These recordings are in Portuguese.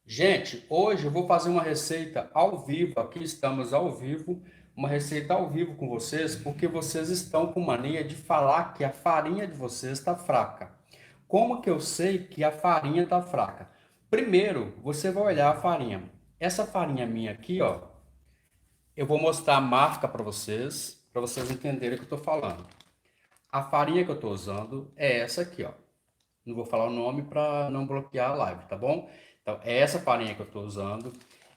Gente, hoje eu vou fazer uma receita ao vivo, aqui estamos ao vivo, uma receita ao vivo com vocês, porque vocês estão com mania de falar que a farinha de vocês está fraca. Como que eu sei que a farinha está fraca? Primeiro, você vai olhar a farinha. Essa farinha minha aqui, ó, eu vou mostrar a marca para vocês entenderem o que eu estou falando. A farinha que eu estou usando é essa aqui, ó. Não vou falar o nome para não bloquear a live, tá bom? Então, é essa farinha que eu estou usando.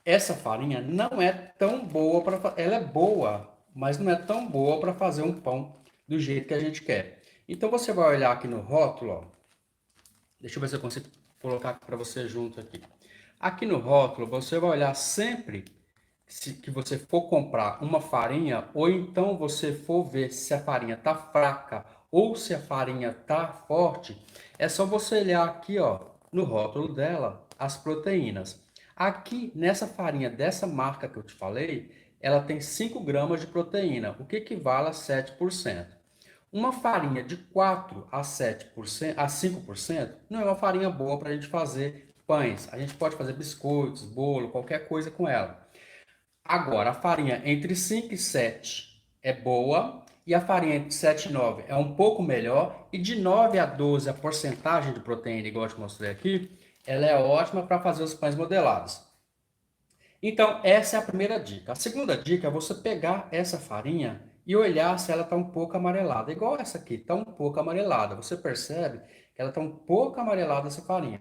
Essa farinha não é tão boa para... Ela é boa, mas não é tão boa para fazer um pão do jeito que a gente quer. Então, você vai olhar aqui no rótulo, ó. Deixa eu ver se eu consigo colocar para você junto aqui. Aqui no rótulo, você vai olhar sempre que você for comprar uma farinha, ou então você for ver se a farinha está fraca ou se a farinha está forte, é só você olhar aqui, ó, no rótulo dela, as proteínas. Aqui, nessa farinha dessa marca que eu te falei, ela tem 5 gramas de proteína, o que equivale a 7%. Uma farinha de 4 a 7%, a 5% não é uma farinha boa para a gente fazer pães. A gente pode fazer biscoitos, bolo, qualquer coisa com ela. Agora, a farinha entre 5 e 7 é boa e a farinha entre 7 e 9 é um pouco melhor. E de 9 a 12 a porcentagem de proteína, igual eu te mostrei aqui, ela é ótima para fazer os pães modelados. Então, essa é a primeira dica. A segunda dica é você pegar essa farinha e olhar se ela está um pouco amarelada. Igual essa aqui, está um pouco amarelada. Você percebe que ela está um pouco amarelada, essa farinha.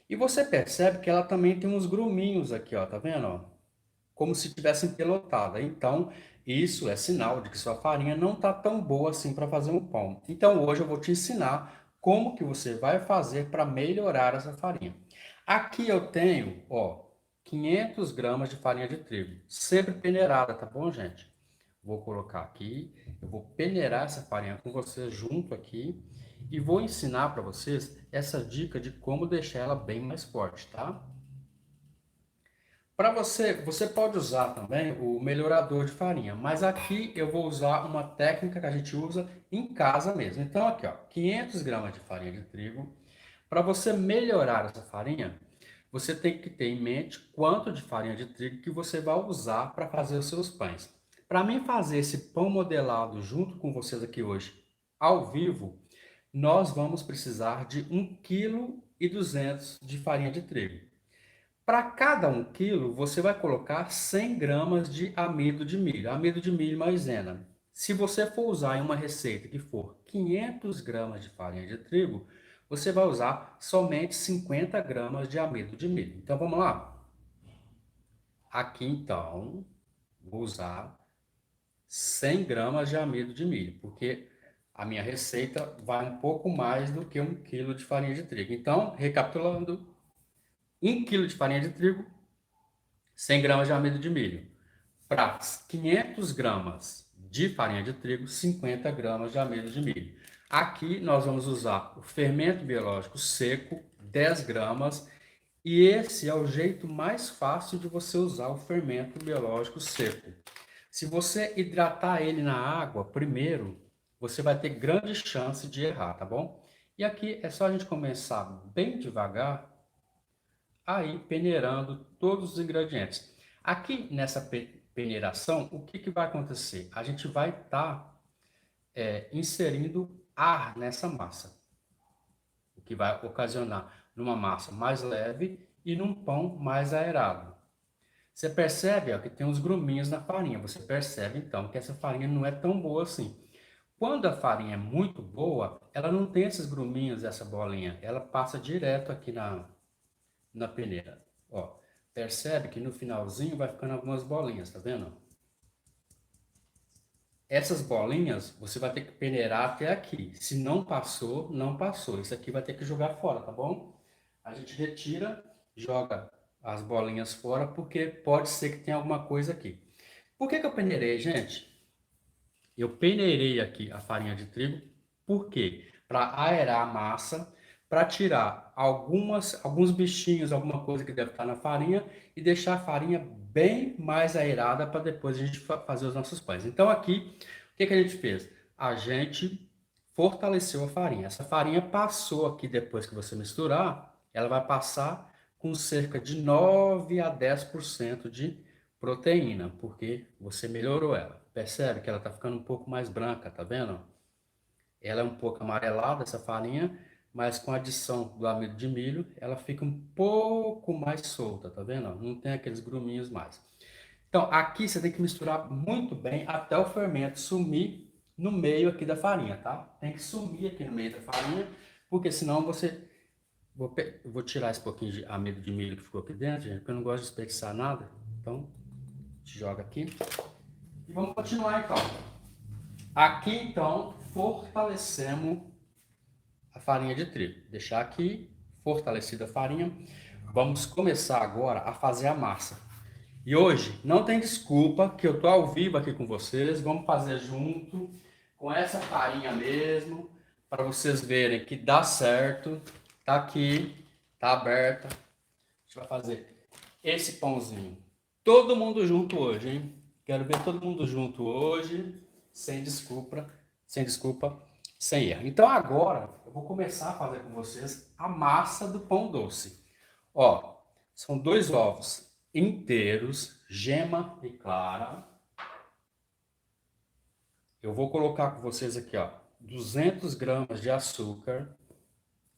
E você percebe que ela também tem uns gruminhos aqui, ó, tá vendo? Ó? Como se tivesse empelotada. Então, isso é sinal de que sua farinha não está tão boa assim para fazer um pão. Então, hoje eu vou te ensinar como que você vai fazer para melhorar essa farinha. Aqui eu tenho, ó, 500 gramas de farinha de trigo, sempre peneirada, tá bom, gente? Vou colocar aqui, eu vou peneirar essa farinha com vocês junto aqui e vou ensinar para vocês essa dica de como deixar ela bem mais forte, tá? Para você, você pode usar também o melhorador de farinha, mas aqui eu vou usar uma técnica que a gente usa em casa mesmo. Então aqui, ó, 500 gramas de farinha de trigo. Para você melhorar essa farinha, você tem que ter em mente quanto de farinha de trigo que você vai usar para fazer os seus pães. Para mim fazer esse pão modelado junto com vocês aqui hoje, ao vivo, nós vamos precisar de 1,2 kg de farinha de trigo. Para cada 1 quilo, você vai colocar 100 gramas de amido de milho maisena. Se você for usar em uma receita que for 500 gramas de farinha de trigo, você vai usar somente 50 gramas de amido de milho. Então vamos lá? Aqui então, vou usar 100 gramas de amido de milho, porque a minha receita vai um pouco mais do que 1 quilo de farinha de trigo. Então, recapitulando, 1 quilo de farinha de trigo, 100 gramas de amido de milho. Para 500 gramas de farinha de trigo, 50 gramas de amido de milho. Aqui nós vamos usar o fermento biológico seco, 10 gramas, e esse é o jeito mais fácil de você usar o fermento biológico seco. Se você hidratar ele na água primeiro, você vai ter grande chance de errar, tá bom? E aqui é só a gente começar bem devagar, aí peneirando todos os ingredientes. Aqui nessa peneiração, o que vai acontecer? A gente vai estar inserindo ar nessa massa, o que vai ocasionar numa massa mais leve e num pão mais aerado. Você percebe, ó, que tem uns gruminhos na farinha. Você percebe então que essa farinha não é tão boa assim. Quando a farinha é muito boa, ela não tem esses gruminhos, essa bolinha. Ela passa direto aqui na peneira. Ó, percebe que no finalzinho vai ficando algumas bolinhas, tá vendo? Essas bolinhas você vai ter que peneirar até aqui. Se não passou, não passou. Isso aqui vai ter que jogar fora, tá bom? A gente retira, joga as bolinhas fora, porque pode ser que tenha alguma coisa aqui. Por que eu peneirei, gente? Eu peneirei aqui a farinha de trigo, por quê? Para aerar a massa, para tirar alguns bichinhos, alguma coisa que deve estar na farinha e deixar a farinha bem mais aerada para depois a gente fazer os nossos pães. Então aqui, o que a gente fez? A gente fortaleceu a farinha. Essa farinha passou aqui depois que você misturar, ela vai passar com cerca de 9 a 10% de proteína, porque você melhorou ela. Percebe que ela está ficando um pouco mais branca, tá vendo? Ela é um pouco amarelada, essa farinha, mas com a adição do amido de milho, ela fica um pouco mais solta, tá vendo? Não tem aqueles gruminhos mais. Então, aqui você tem que misturar muito bem até o fermento sumir no meio aqui da farinha, tá? Tem que sumir aqui no meio da farinha, porque senão você... vou tirar esse pouquinho de amido de milho que ficou aqui dentro, gente, porque eu não gosto de desperdiçar nada. Então, joga aqui. E vamos continuar então. Aqui então, fortalecemos a farinha de trigo. Deixar aqui fortalecida a farinha. Vamos começar agora a fazer a massa. E hoje não tem desculpa que eu tô ao vivo aqui com vocês. Vamos fazer junto com essa farinha mesmo, para vocês verem que dá certo. Tá aqui, tá aberta. A gente vai fazer esse pãozinho. Todo mundo junto hoje, hein? Quero ver todo mundo junto hoje, sem desculpa, sem desculpa, sem erro. Então agora eu vou começar a fazer com vocês a massa do pão doce. Ó, são 2 ovos inteiros, gema e clara. Eu vou colocar com vocês aqui, ó, 200 gramas de açúcar.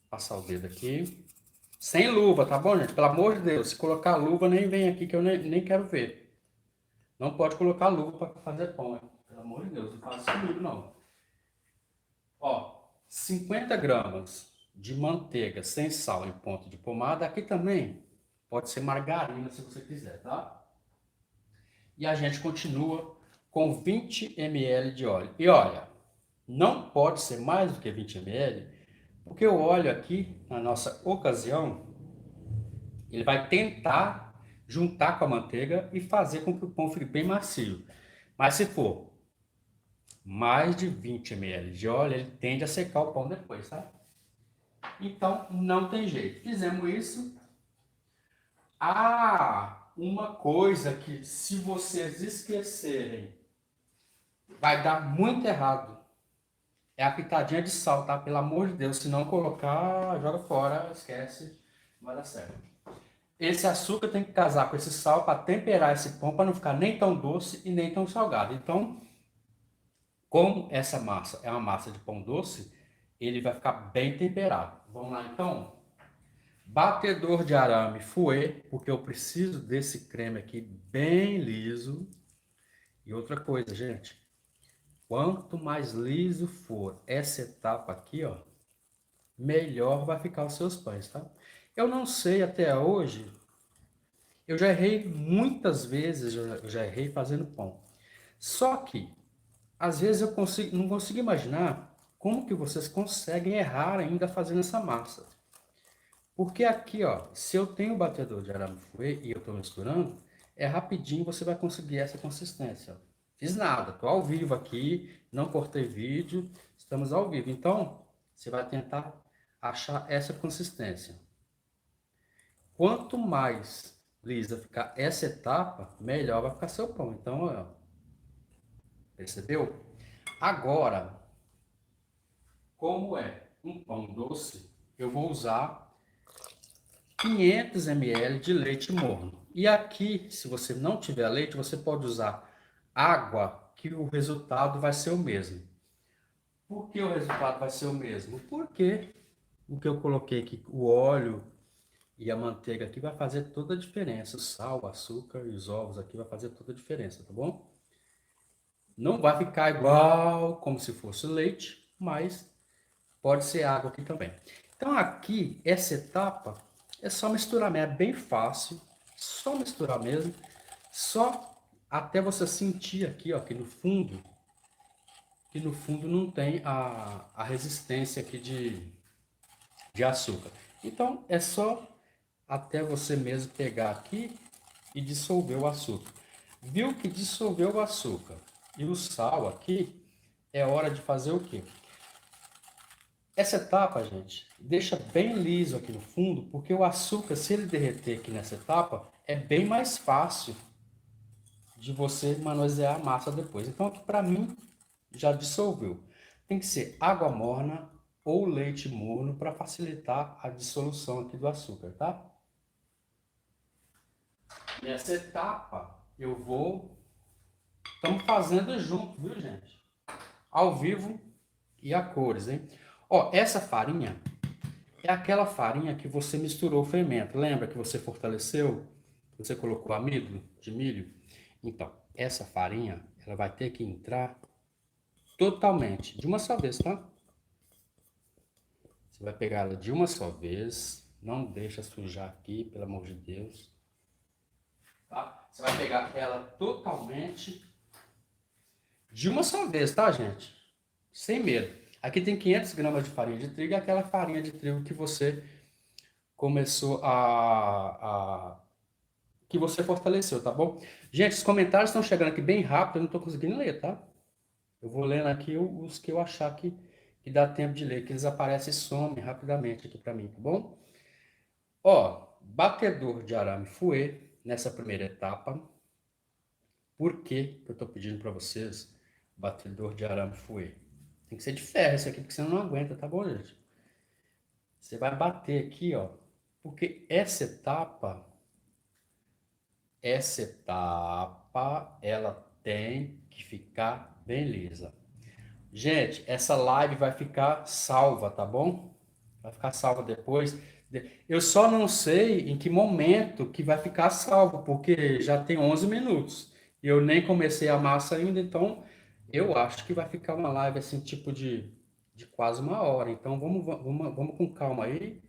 Passar o dedo aqui. Sem luva, tá bom, gente? Pelo amor de Deus, se colocar luva, nem vem aqui que eu nem quero ver. Não pode colocar luva para fazer pão, hein? Pelo amor de Deus, não faz isso comigo, não. Ó, 50 gramas de manteiga sem sal em ponto de pomada. Aqui também pode ser margarina se você quiser, tá? E a gente continua com 20 ml de óleo. E olha, não pode ser mais do que 20 ml, porque o óleo aqui, na nossa ocasião, ele vai tentar juntar com a manteiga e fazer com que o pão fique bem macio. Mas se for mais de 20 ml de óleo, ele tende a secar o pão depois, tá? Então, não tem jeito. Fizemos isso. Ah, uma coisa que se vocês esquecerem, vai dar muito errado. É a pitadinha de sal, tá? Pelo amor de Deus, se não colocar, joga fora, esquece, não vai dar certo. Esse açúcar tem que casar com esse sal para temperar esse pão, para não ficar nem tão doce e nem tão salgado. Então, como essa massa é uma massa de pão doce, ele vai ficar bem temperado. Vamos lá então? Batedor de arame fouet, porque eu preciso desse creme aqui bem liso. E outra coisa, gente, quanto mais liso for essa etapa aqui, ó, melhor vai ficar os seus pães, tá? Eu não sei até hoje, eu já errei muitas vezes, eu já errei fazendo pão. Só que, às vezes não consigo imaginar como que vocês conseguem errar ainda fazendo essa massa. Porque aqui, ó, se eu tenho o batedor de arame fouet e eu estou misturando, é rapidinho você vai conseguir essa consistência. Ó. Fiz nada, estou ao vivo aqui, não cortei vídeo, estamos ao vivo. Então, você vai tentar achar essa consistência. Quanto mais lisa ficar essa etapa, melhor vai ficar seu pão. Então, ó, percebeu? Agora, como é um pão doce, eu vou usar 500 ml de leite morno. E aqui, se você não tiver leite, você pode usar água, que o resultado vai ser o mesmo. Por que o resultado vai ser o mesmo? Porque o que eu coloquei aqui, o óleo e a manteiga aqui vai fazer toda a diferença. O sal, o açúcar e os ovos aqui vai fazer toda a diferença, tá bom? Não vai ficar igual como se fosse leite, mas pode ser água aqui também. Então aqui, essa etapa, é só misturar mesmo, é bem fácil, só misturar mesmo, só até você sentir aqui, ó, que no fundo não tem a resistência aqui de açúcar. Então é só até você mesmo pegar aqui e dissolver o açúcar. Viu que dissolveu o açúcar e o sal aqui, é hora de fazer o quê? Essa etapa, gente, deixa bem liso aqui no fundo, porque o açúcar, se ele derreter aqui nessa etapa, é bem mais fácil de você manusear a massa depois. Então, aqui para mim, já dissolveu. Tem que ser água morna ou leite morno para facilitar a dissolução aqui do açúcar, tá? Nessa etapa, estamos fazendo junto, viu, gente? Ao vivo e a cores, hein? Ó, essa farinha é aquela farinha que você misturou o fermento. Lembra que você fortaleceu? Você colocou amido de milho? Então, essa farinha, ela vai ter que entrar totalmente, de uma só vez, tá? Você vai pegar ela de uma só vez. Não deixa sujar aqui, pelo amor de Deus. Tá? Você vai pegar ela totalmente de uma só vez, tá, gente? Sem medo. Aqui tem 500 gramas de farinha de trigo, aquela farinha de trigo que você começou que você fortaleceu, tá bom? Gente, os comentários estão chegando aqui bem rápido, eu não estou conseguindo ler, tá? Eu vou lendo aqui os que eu achar que dá tempo de ler, que eles aparecem e somem rapidamente aqui para mim, tá bom? Ó, batedor de arame fouet nessa primeira etapa. Por que eu estou pedindo para vocês batedor de arame fouet? Tem que ser de ferro esse aqui, porque você não aguenta, tá bom, gente? Você vai bater aqui, ó, porque essa etapa, ela tem que ficar bem lisa. Gente, essa live vai ficar salva, tá bom? Vai ficar salva depois. Eu só não sei em que momento que vai ficar salvo, porque já tem 11 minutos. E eu nem comecei a massa ainda, então eu acho que vai ficar uma live assim, tipo de quase uma hora. Então vamos com calma aí,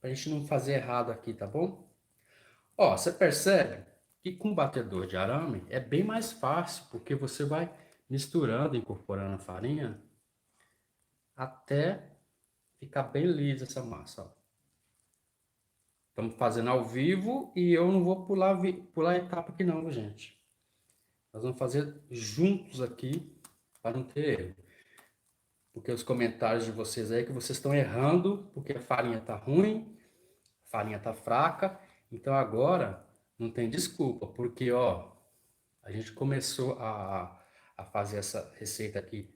pra gente não fazer errado aqui, tá bom? Ó, você percebe que com batedor de arame é bem mais fácil, porque você vai misturando, incorporando a farinha até ficar bem lisa essa massa, ó. Estamos fazendo ao vivo e eu não vou pular etapa aqui não, gente. Nós vamos fazer juntos aqui para não ter erro. Porque os comentários de vocês aí que vocês estão errando, porque a farinha tá ruim, a farinha tá fraca. Então agora não tem desculpa, porque ó, a gente começou a fazer essa receita aqui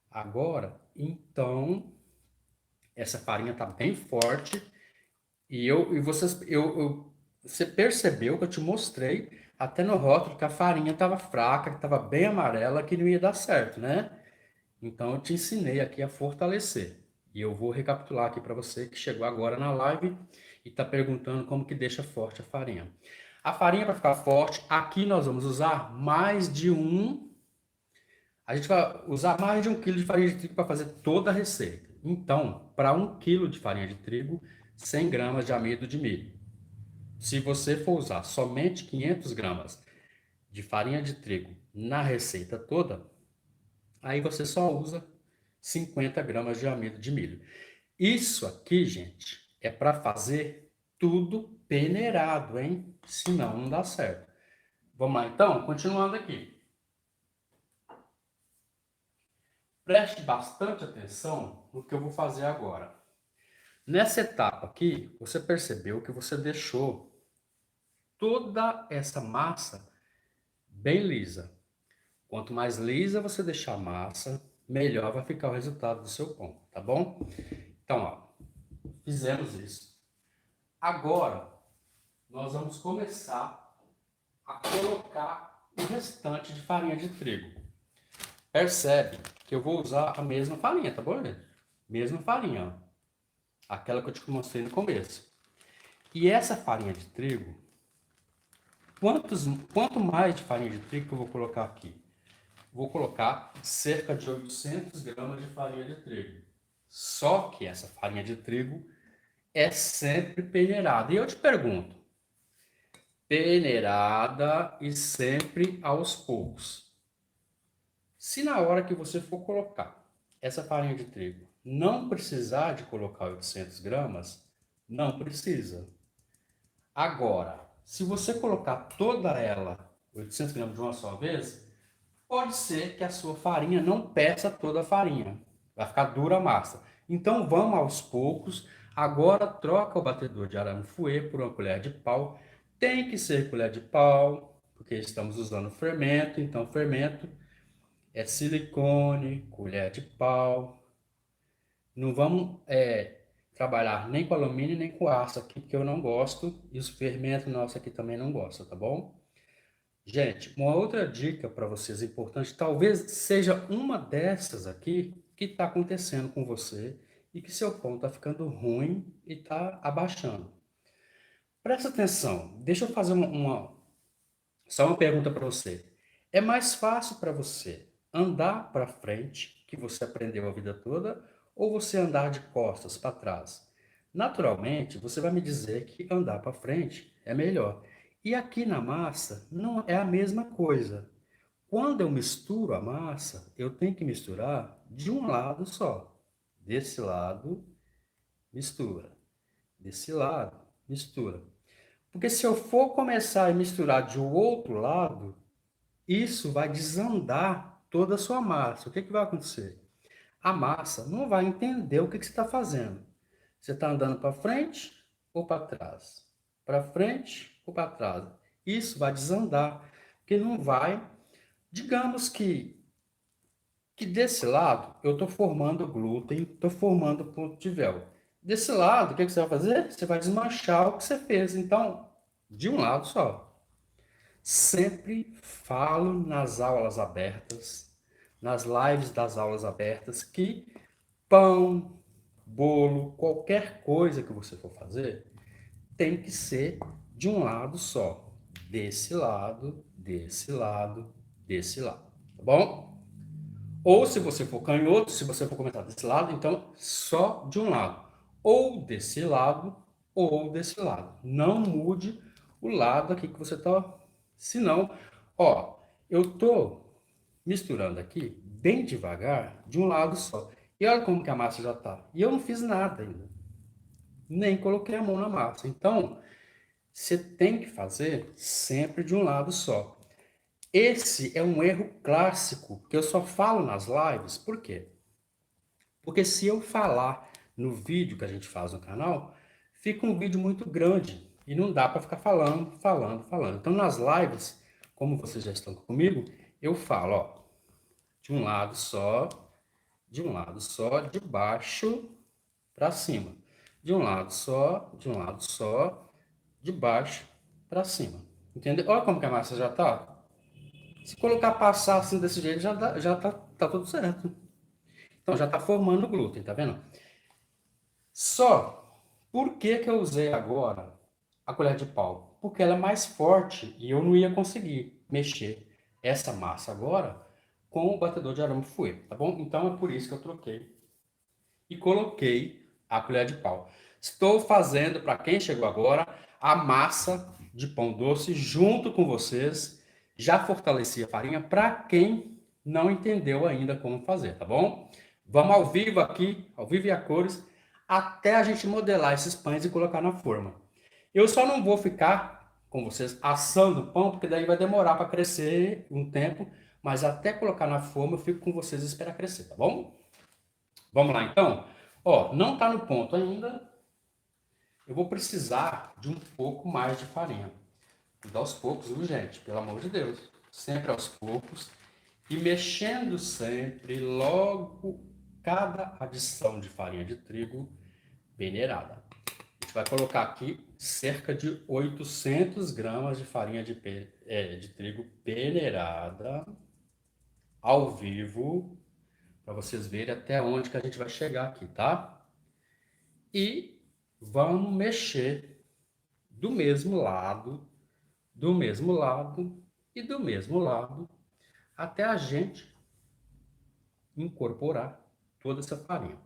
agora, então essa farinha tá bem forte. Você percebeu que eu te mostrei até no rótulo que a farinha estava fraca, que estava bem amarela, que não ia dar certo, né? Então eu te ensinei aqui a fortalecer. E eu vou recapitular aqui para você que chegou agora na live e está perguntando como que deixa forte a farinha. A farinha para ficar forte, aqui nós vamos usar mais de um. A gente vai usar mais de 1 quilo de farinha de trigo para fazer toda a receita. Então, para 1 quilo de farinha de trigo, 100 gramas de amido de milho. Se você for usar somente 500 gramas de farinha de trigo na receita toda, aí você só usa 50 gramas de amido de milho. Isso aqui, gente, é para fazer tudo peneirado, hein? Senão não dá certo. Vamos lá então, continuando aqui. Preste bastante atenção no que eu vou fazer agora. Nessa etapa aqui, você percebeu que você deixou toda essa massa bem lisa. Quanto mais lisa você deixar a massa, melhor vai ficar o resultado do seu pão, tá bom? Então, ó, fizemos isso. Agora, nós vamos começar a colocar o restante de farinha de trigo. Percebe que eu vou usar a mesma farinha, tá bom, gente? Mesma farinha, ó. Aquela que eu te mostrei no começo. E essa farinha de trigo, quanto mais de farinha de trigo que eu vou colocar aqui? Vou colocar cerca de 800 gramas de farinha de trigo. Só que essa farinha de trigo é sempre peneirada. E eu te pergunto, peneirada e sempre aos poucos. Se na hora que você for colocar essa farinha de trigo não precisar de colocar 800 gramas, não precisa. Agora, se você colocar toda ela, 800 gramas de uma só vez, pode ser que a sua farinha não peça toda a farinha. Vai ficar dura a massa. Então vamos aos poucos. Agora troca o batedor de arame fouet por uma colher de pau. Tem que ser colher de pau, porque estamos usando fermento. Então fermento é silicone, colher de pau. Não vamos trabalhar nem com alumínio nem com aço aqui, porque eu não gosto, e os fermentos nossos aqui também não gostam, tá bom? Gente, uma outra dica para vocês importante, talvez seja uma dessas aqui que está acontecendo com você e que seu pão está ficando ruim e está abaixando. Presta atenção, deixa eu fazer só uma pergunta para você. É mais fácil para você andar para frente, que você aprendeu a vida toda, ou você andar de costas para trás? Naturalmente, você vai me dizer que andar para frente é melhor. E aqui na massa não é a mesma coisa. Quando eu misturo a massa, eu tenho que misturar de um lado só. Desse lado, mistura. Desse lado, mistura. Porque se eu for começar a misturar de um outro lado, isso vai desandar toda a sua massa. O que que vai acontecer? A massa não vai entender o que que você está fazendo. Você está andando para frente ou para trás? Para frente ou para trás? Isso vai desandar, porque não vai. Digamos que desse lado eu estou formando glúten, estou formando ponto de véu. Desse lado, o que que você vai fazer? Você vai desmanchar o que você fez. Então, de um lado só. Sempre falo nas aulas abertas, nas lives das aulas abertas, que pão, bolo, qualquer coisa que você for fazer, tem que ser de um lado só. Desse lado, desse lado, desse lado. Tá bom? Ou se você for canhoto, se você for começar desse lado, então só de um lado. Ou desse lado, ou desse lado. Não mude o lado aqui que você está. Senão, ó, eu tô misturando aqui bem devagar, de um lado só. E olha como que a massa já tá. E eu não fiz nada ainda. Nem coloquei a mão na massa. Então, você tem que fazer sempre de um lado só. Esse é um erro clássico que eu só falo nas lives. Por quê? Porque se eu falar no vídeo que a gente faz no canal, fica um vídeo muito grande e não dá para ficar falando. Então, nas lives, como vocês já estão comigo, eu falo, ó, de um lado só, de um lado só, de baixo para cima. De um lado só, de um lado só, de baixo para cima. Entendeu? Olha como que a massa já tá. Se colocar passar assim desse jeito, já tá tudo certo. Então já tá formando o glúten, tá vendo? Só, por que que eu usei agora a colher de pau? Porque ela é mais forte e eu não ia conseguir mexer essa massa agora com o batedor de arame fouet, tá bom? Então é por isso que eu troquei e coloquei a colher de pau. Estou fazendo, para quem chegou agora, a massa de pão doce junto com vocês. Já fortaleci a farinha para quem não entendeu ainda como fazer, tá bom? Vamos ao vivo aqui, ao vivo e a cores, até a gente modelar esses pães e colocar na forma. Eu só não vou ficar com vocês assando o pão, porque daí vai demorar para crescer um tempo, mas até colocar na forma eu fico com vocês e esperar crescer, tá bom? Vamos lá então? Ó, não está no ponto ainda. Eu vou precisar de um pouco mais de farinha. Tudo aos poucos, viu, gente? Pelo amor de Deus. Sempre aos poucos. E mexendo sempre, logo, cada adição de farinha de trigo peneirada. A gente vai colocar aqui cerca de 800 gramas de farinha de trigo peneirada ao vivo, para vocês verem até onde que a gente vai chegar aqui, tá? E vamos mexer do mesmo lado, do mesmo lado e do mesmo lado, até a gente incorporar toda essa farinha.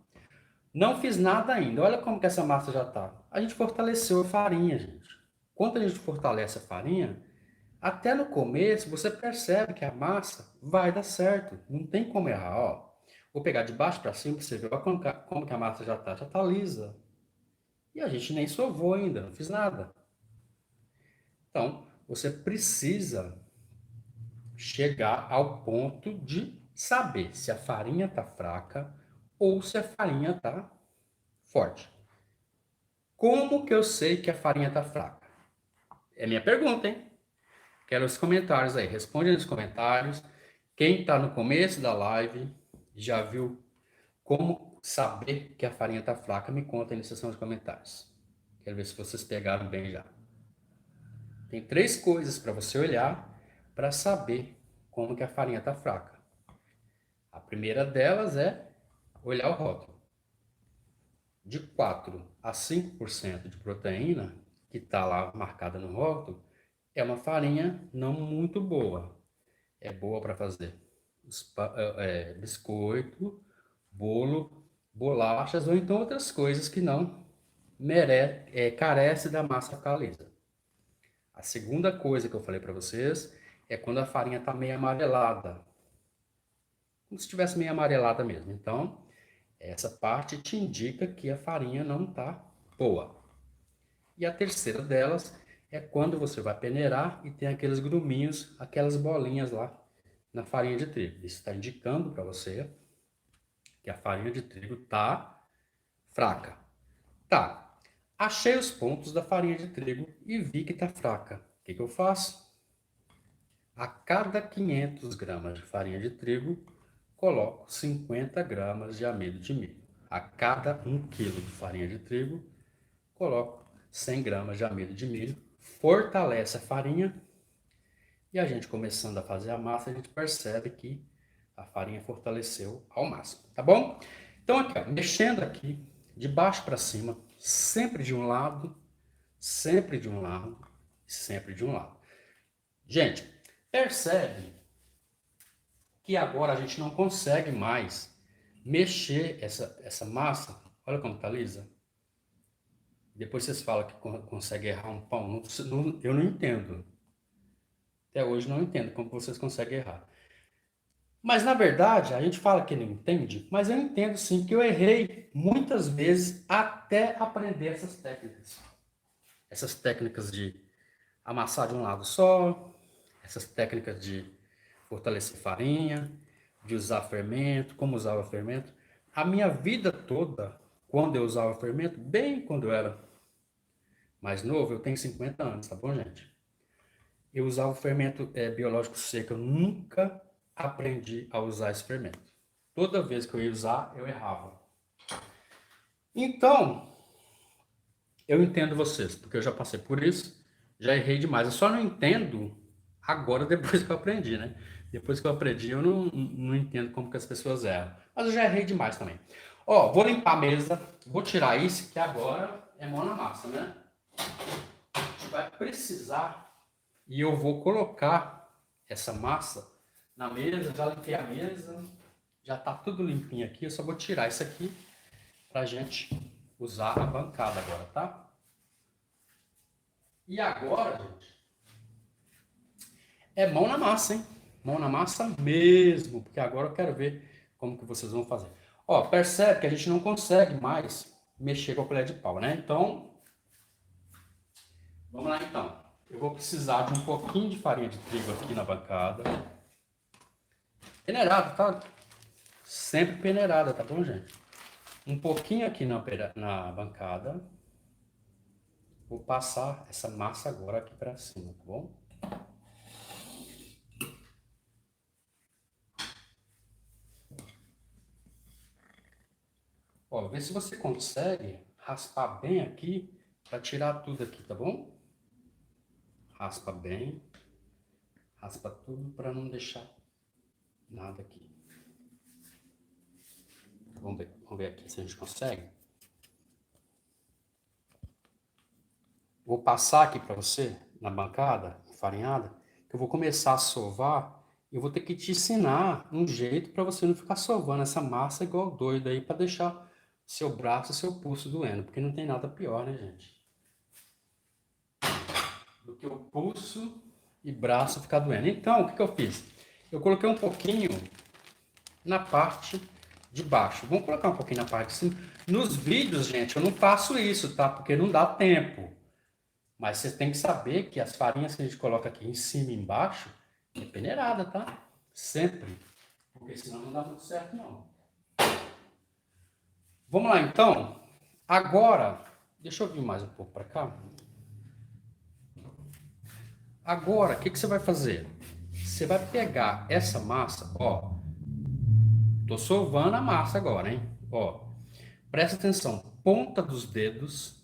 Não fiz nada ainda. Olha como que essa massa já está. A gente fortaleceu a farinha, gente. Quando a gente fortalece a farinha, até no começo você percebe que a massa vai dar certo. Não tem como errar, ó. Vou pegar de baixo para cima para você ver. Olha como que a massa já está. Já está lisa. E a gente nem sovou ainda, não fiz nada. Então, você precisa chegar ao ponto de saber se a farinha está fraca ou se a farinha está forte. Como que eu sei que a farinha está fraca? É minha pergunta, hein? Quero os comentários aí. Responde nos comentários. Quem está no começo da live já viu como saber que a farinha está fraca, me conta aí na seção de comentários. Quero ver se vocês pegaram bem já. Tem 3 coisas para você olhar para saber como que a farinha está fraca. A primeira delas é olhar o rótulo. De 4 a 5% de proteína, que está lá marcada no rótulo, é uma farinha não muito boa. É boa para fazer biscoito, bolo, bolachas ou então outras coisas que não carece da massa ficar lisa. A segunda coisa que eu falei para vocês é quando a farinha está meio amarelada. Como se estivesse meio amarelada mesmo. Então, essa parte te indica que a farinha não está boa. E a terceira delas é quando você vai peneirar e tem aqueles gruminhos, aquelas bolinhas lá na farinha de trigo. Isso está indicando para você que a farinha de trigo está fraca. Tá, achei os pontos da farinha de trigo e vi que está fraca. O que eu faço? A cada 500 gramas de farinha de trigo, coloco 50 gramas de amido de milho. A cada 1 quilo de farinha de trigo, coloco 100 gramas de amido de milho. Fortalece a farinha e a gente começando a fazer a massa, a gente percebe que a farinha fortaleceu ao máximo, tá bom? Então aqui, ó, mexendo aqui, de baixo para cima, sempre de um lado, sempre de um lado, sempre de um lado. Gente, percebe que agora a gente não consegue mais mexer essa massa. Olha como tá lisa. Depois vocês falam que consegue errar um pão. Eu não entendo. Até hoje não entendo como vocês conseguem errar. Mas na verdade, a gente fala que não entende, mas eu entendo sim, que eu errei muitas vezes até aprender essas técnicas. Essas técnicas de amassar de um lado só, essas técnicas de fortalecer farinha, de usar fermento, como usava fermento. A minha vida toda, quando eu usava fermento, bem quando eu era mais novo, eu tenho 50 anos, tá bom, gente? Eu usava o fermento biológico seco, eu nunca aprendi a usar esse fermento. Toda vez que eu ia usar, eu errava. Então, eu entendo vocês, porque eu já passei por isso, já errei demais. Eu só não entendo agora, depois que eu aprendi, né? Depois que eu aprendi, eu não entendo como que as pessoas erram. Mas eu já errei demais também. Ó, vou limpar a mesa, vou tirar isso, que agora é mão na massa, né? A gente vai precisar, e eu vou colocar essa massa na mesa, já limpei a mesa, já tá tudo limpinho aqui, eu só vou tirar isso aqui pra gente usar a bancada agora, tá? E agora, gente, é mão na massa, hein? Mão na massa mesmo, porque agora eu quero ver como que vocês vão fazer. Ó, percebe que a gente não consegue mais mexer com a colher de pau, né? Então, vamos lá então. Eu vou precisar de um pouquinho de farinha de trigo aqui na bancada. Peneirada, tá? Sempre peneirada, tá bom, gente? Um pouquinho aqui na bancada. Vou passar essa massa agora aqui para cima, tá bom? Ó, vê se você consegue raspar bem aqui para tirar tudo aqui, tá bom? Raspa bem. Raspa tudo para não deixar nada aqui. Vamos ver aqui se a gente consegue. Vou passar aqui para você, na bancada, farinhada, que eu vou começar a sovar. Eu vou ter que te ensinar um jeito para você não ficar sovando essa massa igual doido aí, para deixar seu braço e seu pulso doendo. Porque não tem nada pior, né, gente? Do que o pulso e braço ficar doendo. Então, o que eu fiz? Eu coloquei um pouquinho na parte de baixo. Vamos colocar um pouquinho na parte de cima. Nos vídeos, gente, eu não faço isso, tá? Porque não dá tempo. Mas você tem que saber que as farinhas que a gente coloca aqui em cima e embaixo é peneirada, tá? Sempre. Porque senão não dá muito certo, não. Vamos lá, então. Agora, deixa eu vir mais um pouco para cá. Agora, o que você vai fazer? Você vai pegar essa massa, ó. Tô sovando a massa agora, hein? Ó, Presta atenção. Ponta dos dedos,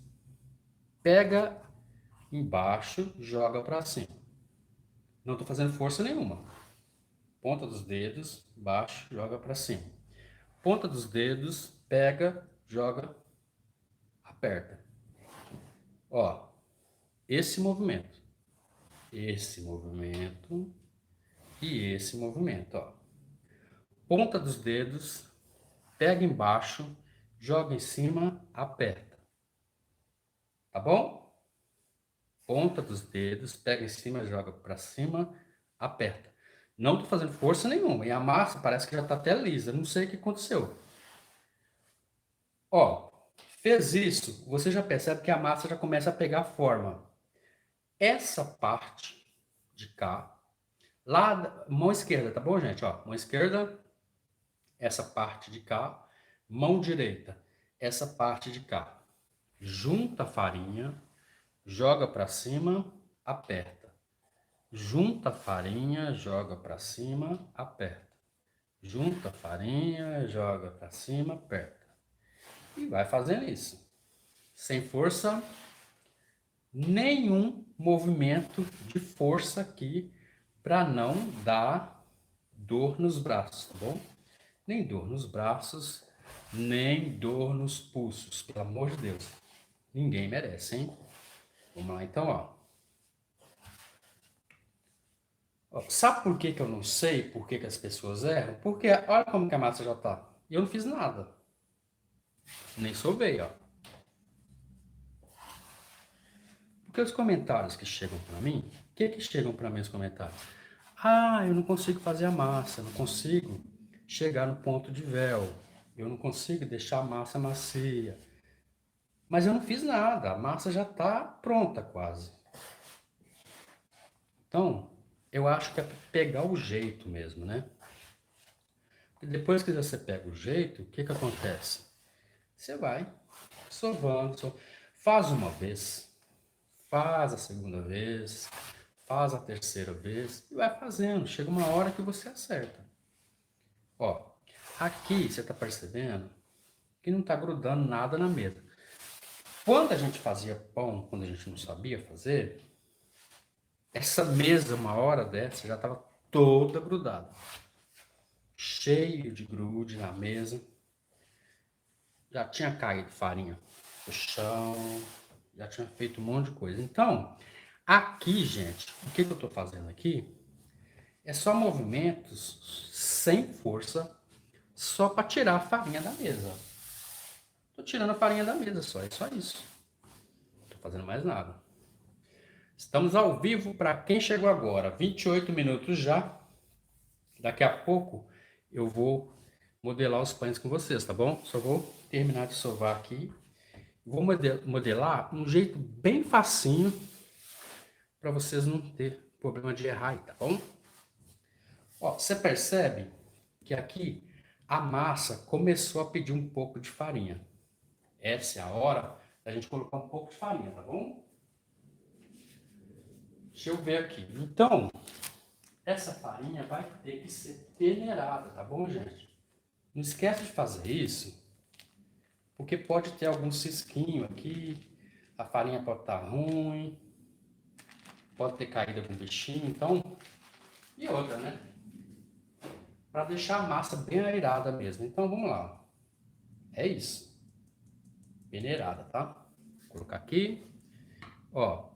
pega embaixo, joga para cima. Não estou fazendo força nenhuma. Ponta dos dedos, baixo, joga para cima. Ponta dos dedos, pega, joga, aperta. Ó, esse movimento e esse movimento, ó. Ponta dos dedos, pega embaixo, joga em cima, aperta. Tá bom? Ponta dos dedos, pega em cima, joga para cima, aperta. Não tô fazendo força nenhuma. E a massa parece que já tá até lisa. Não sei o que aconteceu. Ó, fez isso, você já percebe que a massa já começa a pegar forma. Essa parte de cá, lá, mão esquerda, tá bom, gente? Ó, mão esquerda, essa parte de cá, mão direita, essa parte de cá. Junta a farinha, joga para cima, aperta. Junta a farinha, joga para cima, aperta. Junta a farinha, joga para cima, aperta. E vai fazendo isso. Sem força, nenhum movimento de força aqui para não dar dor nos braços, tá bom? Nem dor nos braços, nem dor nos pulsos, pelo amor de Deus. Ninguém merece, hein? Vamos lá então, ó. Sabe por que que eu não sei por que que as pessoas erram? Porque olha como que a massa já tá. E eu não fiz nada. Nem sovei, ó. Porque os comentários que chegam para mim, o que que chegam para mim os comentários? Ah, eu não consigo fazer a massa, eu não consigo chegar no ponto de véu, eu não consigo deixar a massa macia. Mas eu não fiz nada, a massa já está pronta quase. Então, eu acho que é pegar o jeito mesmo, né? Porque depois que você pega o jeito, o que que acontece? Você vai sovando, faz uma vez, faz a segunda vez, faz a terceira vez e vai fazendo. Chega uma hora que você acerta. Ó, aqui você está percebendo que não está grudando nada na mesa. Quando a gente fazia pão, quando a gente não sabia fazer, essa mesa, uma hora dessa, já estava toda grudada. Cheio de grude na mesa. Já tinha caído farinha no chão, já tinha feito um monte de coisa. Então, aqui, gente, o que eu estou fazendo aqui é só movimentos sem força, só para tirar a farinha da mesa. Tô tirando a farinha da mesa só, é só isso. Não tô fazendo mais nada. Estamos ao vivo para quem chegou agora, 28 minutos já. Daqui a pouco eu vou modelar os pães com vocês, tá bom? Só vou terminar de sovar aqui. Vou modelar um jeito bem facinho para vocês não ter problema de errar aí, tá bom? Ó, você percebe que aqui a massa começou a pedir um pouco de farinha. Essa é a hora da gente colocar um pouco de farinha, tá bom? Deixa eu ver aqui. Então, essa farinha vai ter que ser peneirada, tá bom, gente? Não esquece de fazer isso, porque pode ter algum cisquinho aqui, a farinha pode estar ruim, pode ter caído algum bichinho, então... E outra, né? Para deixar a massa bem aerada mesmo. Então, vamos lá. É isso. Peneirada, tá? Vou colocar aqui. Ó.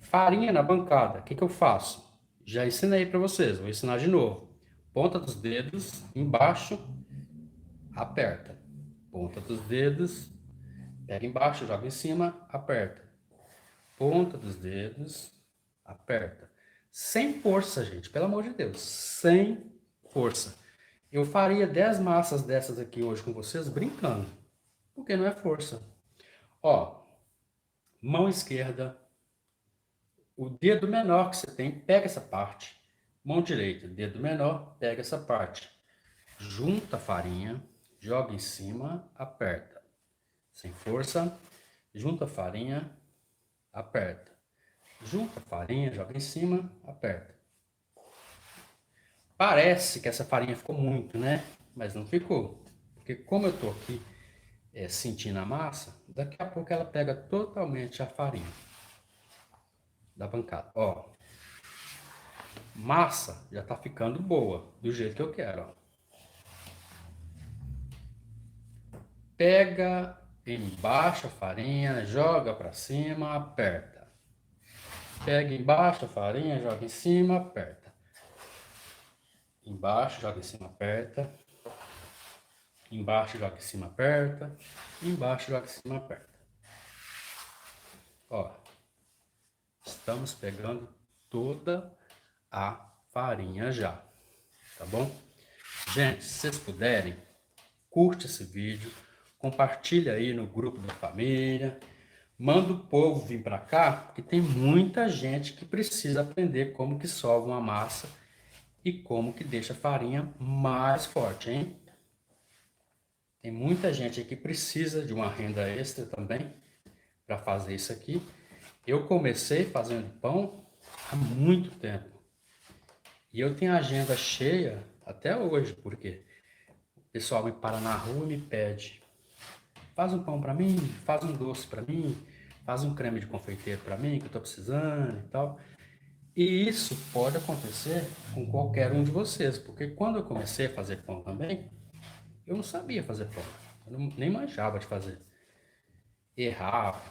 Farinha na bancada. O que que eu faço? Já ensinei para vocês. Vou ensinar de novo. Ponta dos dedos, embaixo, aperta. Ponta dos dedos, pega embaixo, joga em cima, aperta. Ponta dos dedos, aperta. Sem força, gente. Pelo amor de Deus. Sem força. Eu faria 10 massas dessas aqui hoje com vocês brincando. Porque não é força. Ó, mão esquerda, o dedo menor que você tem, pega essa parte. Mão direita, dedo menor, pega essa parte. Junta a farinha, joga em cima, aperta. Sem força, junta a farinha, aperta. Junta a farinha, joga em cima, aperta. Parece que essa farinha ficou muito, né? Mas não ficou. Porque como eu tô aqui sentindo a massa, daqui a pouco ela pega totalmente a farinha da bancada. Ó, massa já tá ficando boa, do jeito que eu quero, ó. Pega embaixo a farinha, joga para cima, aperta. Pega embaixo a farinha, joga em cima, aperta. Embaixo, joga em cima, aperta. Embaixo, joga em cima, aperta. Embaixo, joga em cima, aperta. Ó, estamos pegando toda a farinha já, tá bom? Gente, se vocês puderem, curte esse vídeo, compartilha aí no grupo da família, manda o povo vir para cá, porque tem muita gente que precisa aprender como que sova uma massa e como que deixa a farinha mais forte, hein? Tem muita gente aí que precisa de uma renda extra também para fazer isso aqui. Eu comecei fazendo pão há muito tempo. E eu tenho a agenda cheia até hoje, porque o pessoal me para na rua e me pede: faz um pão para mim, faz um doce para mim, faz um creme de confeiteiro para mim, que eu estou precisando e tal. E isso pode acontecer com qualquer um de vocês, porque quando eu comecei a fazer pão também, eu não sabia fazer pão, nem manjava de fazer. Errava,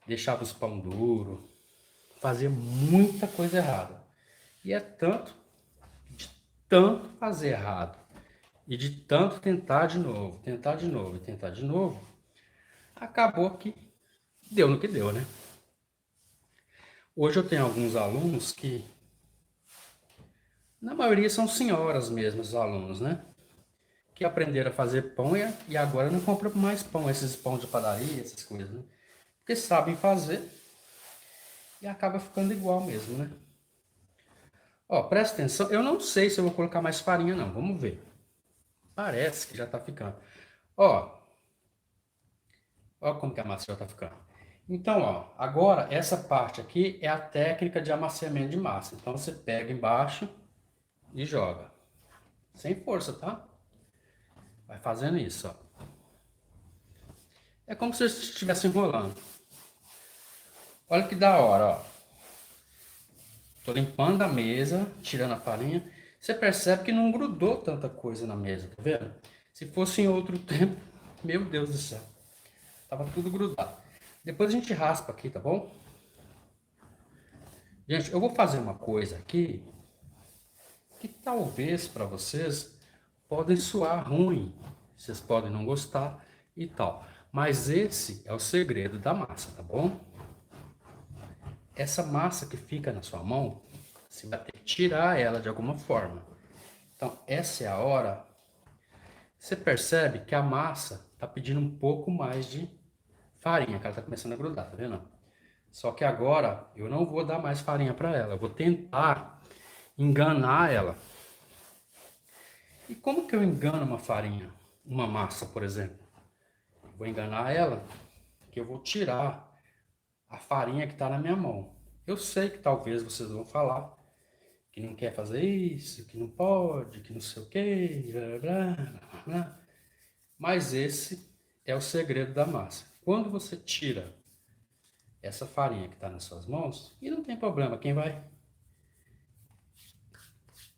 deixava os pão duro, fazia muita coisa errada. E é de tanto fazer errado, e de tanto tentar de novo, tentar de novo e tentar de novo, acabou que deu no que deu, né? Hoje eu tenho alguns alunos que, na maioria são senhoras mesmo, os alunos, né? Que aprenderam a fazer pão e agora não compram mais pão, esses pão de padaria, essas coisas, né? Porque sabem fazer e acaba ficando igual mesmo, né? Ó, presta atenção, eu não sei se eu vou colocar mais farinha não, vamos ver. Parece que já tá ficando. Ó, ó como que a massa já tá ficando. Então, ó, agora essa parte aqui é a técnica de amaciamento de massa. Então você pega embaixo e joga. Sem força, tá? Vai fazendo isso, ó. É como se você estivesse enrolando. Olha que da hora, ó. Tô limpando a mesa, tirando a farinha. Você percebe que não grudou tanta coisa na mesa, tá vendo? Se fosse em outro tempo, meu Deus do céu. Tava tudo grudado. Depois a gente raspa aqui, tá bom? Gente, eu vou fazer uma coisa aqui que talvez para vocês podem soar ruim. Vocês podem não gostar e tal. Mas esse é o segredo da massa, tá bom? Essa massa que fica na sua mão, você vai ter que tirar ela de alguma forma. Então, essa é a hora. Você percebe que a massa está pedindo um pouco mais de farinha, que ela está começando a grudar, tá vendo? Só que agora eu não vou dar mais farinha para ela. Eu vou tentar enganar ela. E como que eu engano uma farinha? Uma massa, por exemplo? Eu vou enganar ela, que eu vou tirar a farinha que está na minha mão. Eu sei que talvez vocês vão falar que não quer fazer isso, que não pode, que não sei o que, blá, blá, blá, blá. Mas esse é o segredo da massa. Quando você tira essa farinha que está nas suas mãos, e não tem problema, quem vai?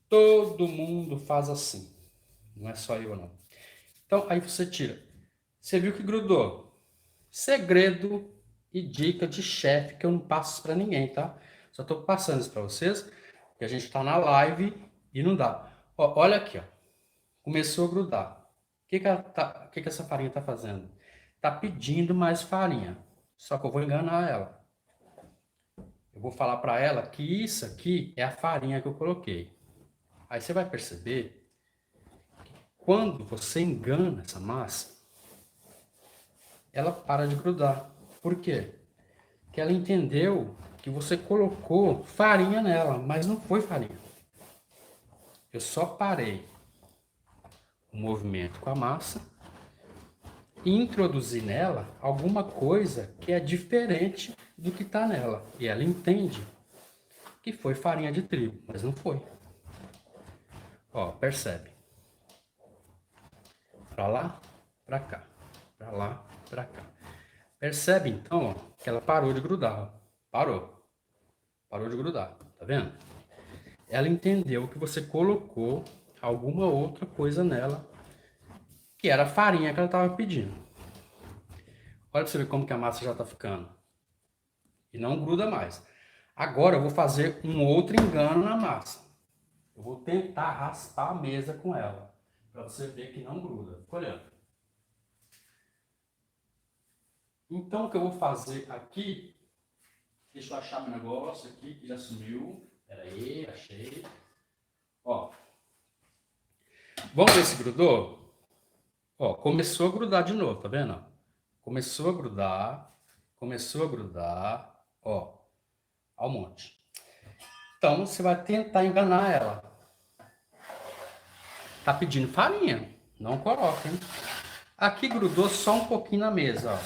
Todo mundo faz assim. Não é só eu, não. Então, aí você tira. Você viu que grudou? Segredo e dica de chefe que eu não passo para ninguém, tá? Só estou passando isso para vocês, porque a gente está na live e não dá. Ó, olha aqui, ó. Começou a grudar. O que que essa farinha está fazendo? Está pedindo mais farinha. Só que eu vou enganar ela. Eu vou falar para ela que isso aqui é a farinha que eu coloquei. Aí você vai perceber que quando você engana essa massa, ela para de grudar. Por quê? Porque ela entendeu que você colocou farinha nela, mas não foi farinha. Eu só parei o movimento com a massa e introduzi nela alguma coisa que é diferente do que está nela. E ela entende que foi farinha de trigo, mas não foi. Ó, percebe? Pra lá. para cá, para lá, para cá. Percebe então, ó, que ela parou de grudar, ó. Parou de grudar, tá vendo? Ela entendeu que você colocou alguma outra coisa nela, que era a farinha que ela estava pedindo. Olha para você ver como que a massa já tá ficando. E não gruda mais. Agora eu vou fazer um outro engano na massa. Eu vou tentar raspar a mesa com ela, para você ver que não gruda. Fica olhando. Então o que eu vou fazer aqui, deixa eu achar meu negócio aqui, que já sumiu. Pera aí, achei. Ó, vamos ver se grudou? Ó, começou a grudar de novo, tá vendo? Começou a grudar, ó, ao monte. Então você vai tentar enganar ela. Tá pedindo farinha, não coloca, hein? Aqui grudou só um pouquinho na mesa, ó.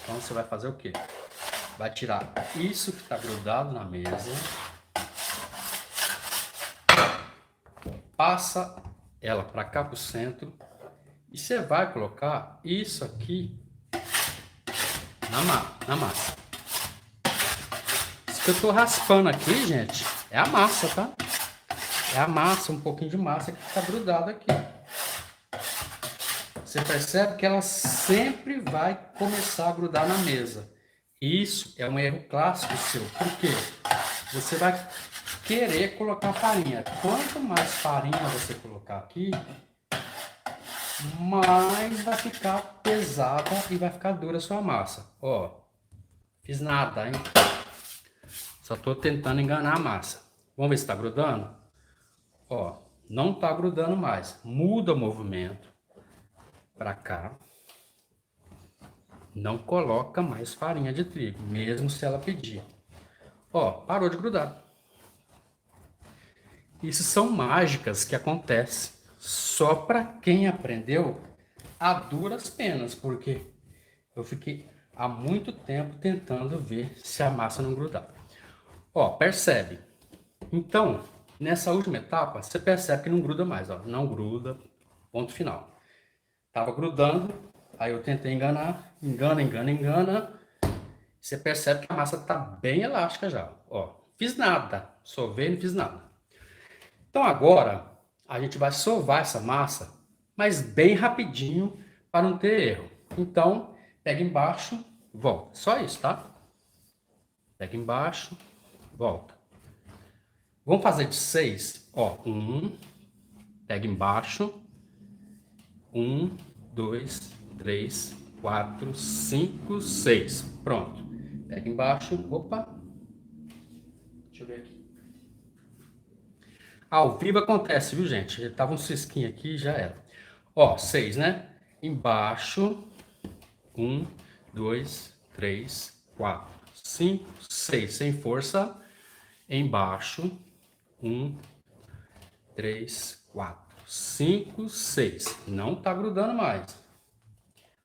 Então você vai fazer o quê? Vai tirar isso que tá grudado na mesa, passa ela para cá pro centro e você vai colocar isso aqui na massa. Isso que eu tô raspando aqui, gente, é a massa, tá? É a massa, um pouquinho de massa que tá grudado aqui. Você percebe que ela sempre vai começar a grudar na mesa. Isso é um erro clássico seu. Por quê? Você vai querer colocar farinha. Quanto mais farinha você colocar aqui, mais vai ficar pesada e vai ficar dura a sua massa. Ó, fiz nada, hein? Só tô tentando enganar a massa. Vamos ver se tá grudando? Ó, não tá grudando mais. Muda o movimento para cá. Não coloca mais farinha de trigo, mesmo se ela pedir. Ó, parou de grudar. Isso são mágicas que acontecem só para quem aprendeu a duras penas, porque eu fiquei há muito tempo tentando ver se a massa não grudava. Ó, percebe? Então, nessa última etapa, você percebe que não gruda mais, ó. Não gruda, ponto final. Tava grudando, aí eu tentei enganar, engana. Você percebe que a massa tá bem elástica já, ó. Fiz nada, sovei, não fiz nada. Então agora a gente vai sovar essa massa, mas bem rapidinho para não ter erro. Então pega embaixo, volta. Só isso, tá? Pega embaixo, volta. Vamos fazer de 6? Ó, pega embaixo. 1, 2, 3, 4, 5, 6. Pronto. Pega embaixo. Opa. Deixa eu ver aqui. Ao vivo acontece, viu, gente? Tava um cisquinho aqui, já era. Ó, 6, né? Embaixo. 1, 2, 3, 4, 5, 6. Sem força. Embaixo. 1, 3, 4, 5, 6. Não tá grudando mais.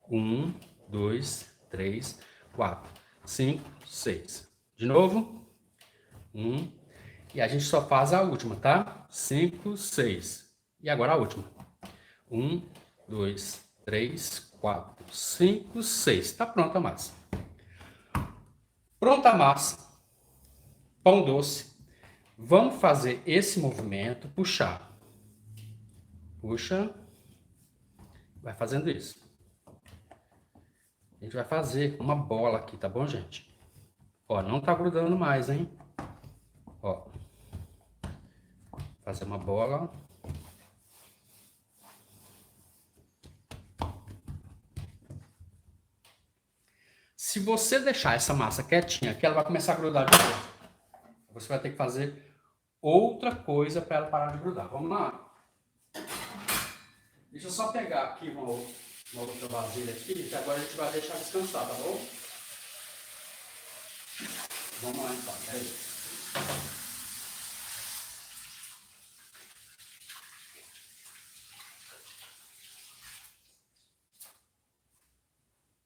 1, 2, 3, 4, 5, 6. De novo. 1. E a gente só faz a última, tá? 5, 6. E agora a última. 1, 2, 3, 4, 5, 6. Tá pronta a massa. Pronta a massa. Pão doce. Vamos fazer esse movimento, puxar. Puxa. Vai fazendo isso. A gente vai fazer uma bola aqui, tá bom, gente? Ó, não tá grudando mais, hein? Ó. Fazer uma bola. Se você deixar essa massa quietinha aqui, ela vai começar a grudar de novo. Você vai ter que fazer outra coisa para ela parar de grudar. Vamos lá? Deixa eu só pegar aqui uma outra vasilha aqui, que agora a gente vai deixar descansar, tá bom? Vamos lá então, peraí.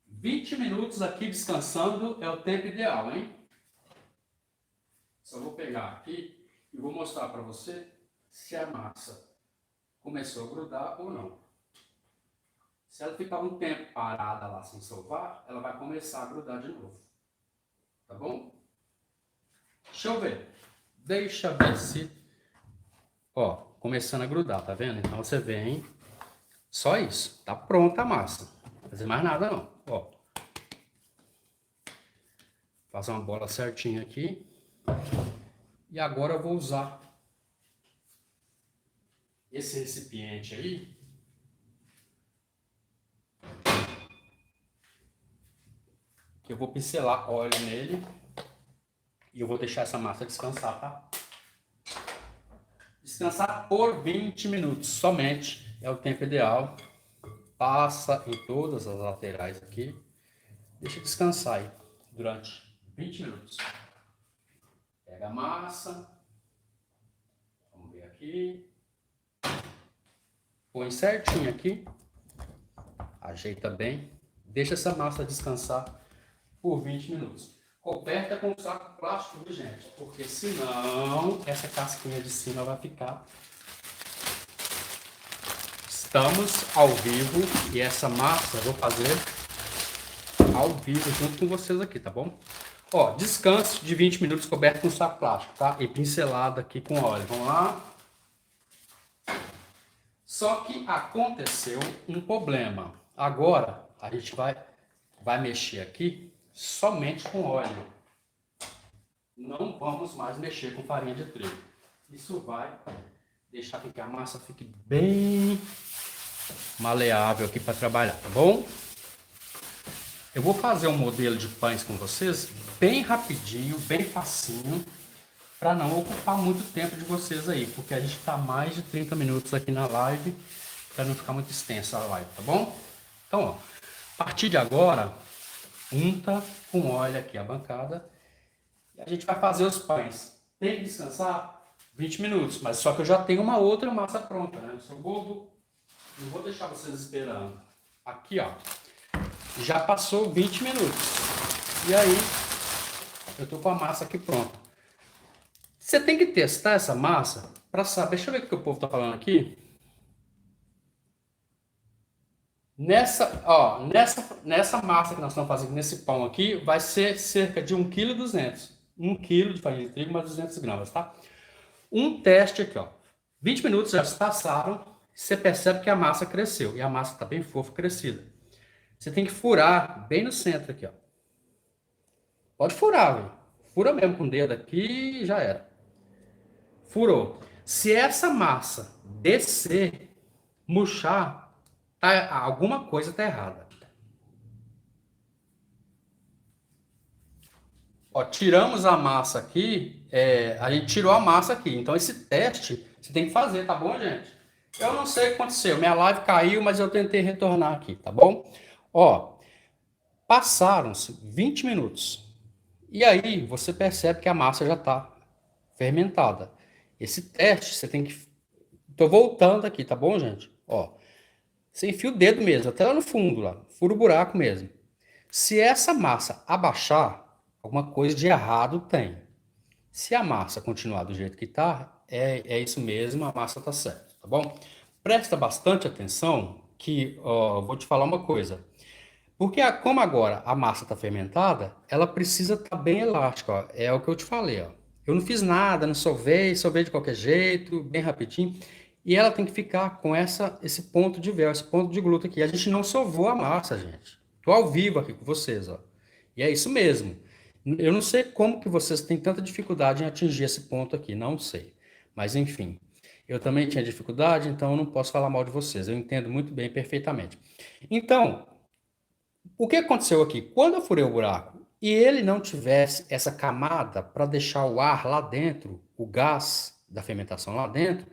20 minutos aqui descansando é o tempo ideal, hein? Só vou pegar aqui e vou mostrar para você se a massa começou a grudar ou não. Se ela ficar um tempo parada lá sem solvar, ela vai começar a grudar de novo. Tá bom? Deixa eu ver. Deixa eu ver se... Ó, começando a grudar, tá vendo? Então você vem... Só isso. Tá pronta a massa. Não vai fazer mais nada não. Ó. Fazer uma bola certinha aqui. E agora eu vou usar esse recipiente aí. Que eu vou pincelar óleo nele. E eu vou deixar essa massa descansar, tá? Descansar por 20 minutos somente. É o tempo ideal. Passa em todas as laterais aqui. Deixa descansar aí durante 20 minutos. Pega a massa. Vamos ver aqui. Põe certinho aqui. Ajeita bem. Deixa essa massa descansar por 20 minutos. Coberta com saco plástico, viu, gente? Porque senão essa casquinha de cima vai ficar. Estamos ao vivo e essa massa eu vou fazer ao vivo junto com vocês aqui, tá bom? Ó, descanso de 20 minutos coberto com saco plástico, tá? E pincelado aqui com óleo. Vamos lá. Só que aconteceu um problema. Agora a gente vai mexer aqui somente com óleo. Não vamos mais mexer com farinha de trigo. Isso vai deixar que a massa fique bem maleável aqui para trabalhar, tá bom? Eu vou fazer um modelo de pães com vocês bem rapidinho, bem facinho, para não ocupar muito tempo de vocês aí, porque a gente está mais de 30 minutos aqui na live, para não ficar muito extensa a live, tá bom? Então, ó, a partir de agora, unta com óleo aqui a bancada e a gente vai fazer os pães. Tem que descansar 20 minutos, mas só que eu já tenho uma outra massa pronta, né? Eu sou bobo, não vou deixar vocês esperando. Aqui, ó. Já passou 20 minutos. E aí, eu tô com a massa aqui pronta. Você tem que testar essa massa para saber. Deixa eu ver o que o povo tá falando aqui. Nessa massa que nós estamos fazendo, nesse pão aqui, vai ser cerca de 1,2 kg. 1 kg de farinha de trigo mais 200 gramas, tá? Um teste aqui, ó. 20 minutos já se passaram. Você percebe que a massa cresceu. E a massa tá bem fofa, crescida. Você tem que furar bem no centro aqui, ó. Pode furar, velho. Fura mesmo com o dedo aqui e já era. Furou. Se essa massa descer, murchar, alguma coisa tá errada. Ó, tiramos a massa aqui, a gente tirou a massa aqui. Então esse teste você tem que fazer, tá bom, gente? Eu não sei o que aconteceu. Minha live caiu, mas eu tentei retornar aqui, tá bom? Ó, passaram-se 20 minutos. E aí você percebe que a massa já está fermentada. Esse teste você tem que... Tô voltando aqui, tá bom, gente? Ó, você enfia o dedo mesmo, até lá no fundo, lá. Fura o buraco mesmo. Se essa massa abaixar, alguma coisa de errado tem. Se a massa continuar do jeito que tá, é isso mesmo, a massa tá certa, tá bom? Presta bastante atenção que, ó, vou te falar uma coisa. Porque como agora a massa está fermentada, ela precisa estar bem elástica, ó. É o que eu te falei, ó. Eu não fiz nada, não sovei de qualquer jeito, bem rapidinho. E ela tem que ficar com esse ponto de véu, esse ponto de glúten aqui. A gente não sovou a massa, gente. Tô ao vivo aqui com vocês, ó. E é isso mesmo. Eu não sei como que vocês têm tanta dificuldade em atingir esse ponto aqui, não sei. Mas enfim, eu também tinha dificuldade, então eu não posso falar mal de vocês. Eu entendo muito bem, perfeitamente. Então, o que aconteceu aqui? Quando eu furei o buraco e ele não tivesse essa camada para deixar o ar lá dentro, o gás da fermentação lá dentro,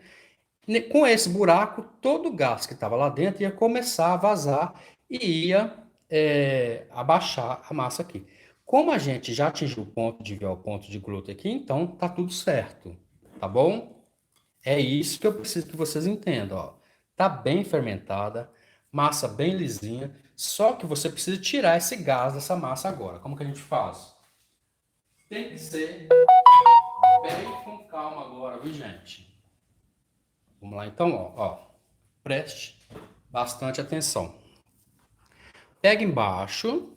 com esse buraco, todo o gás que estava lá dentro ia começar a vazar e ia abaixar a massa aqui. Como a gente já atingiu o ponto de ver o ponto de glúten aqui, então tá tudo certo, tá bom? É isso que eu preciso que vocês entendam, ó. Tá bem fermentada, massa bem lisinha, só que você precisa tirar esse gás dessa massa agora. Como que a gente faz? Tem que ser bem com calma agora, viu, gente? Vamos lá então, ó. Preste bastante atenção. Pega embaixo,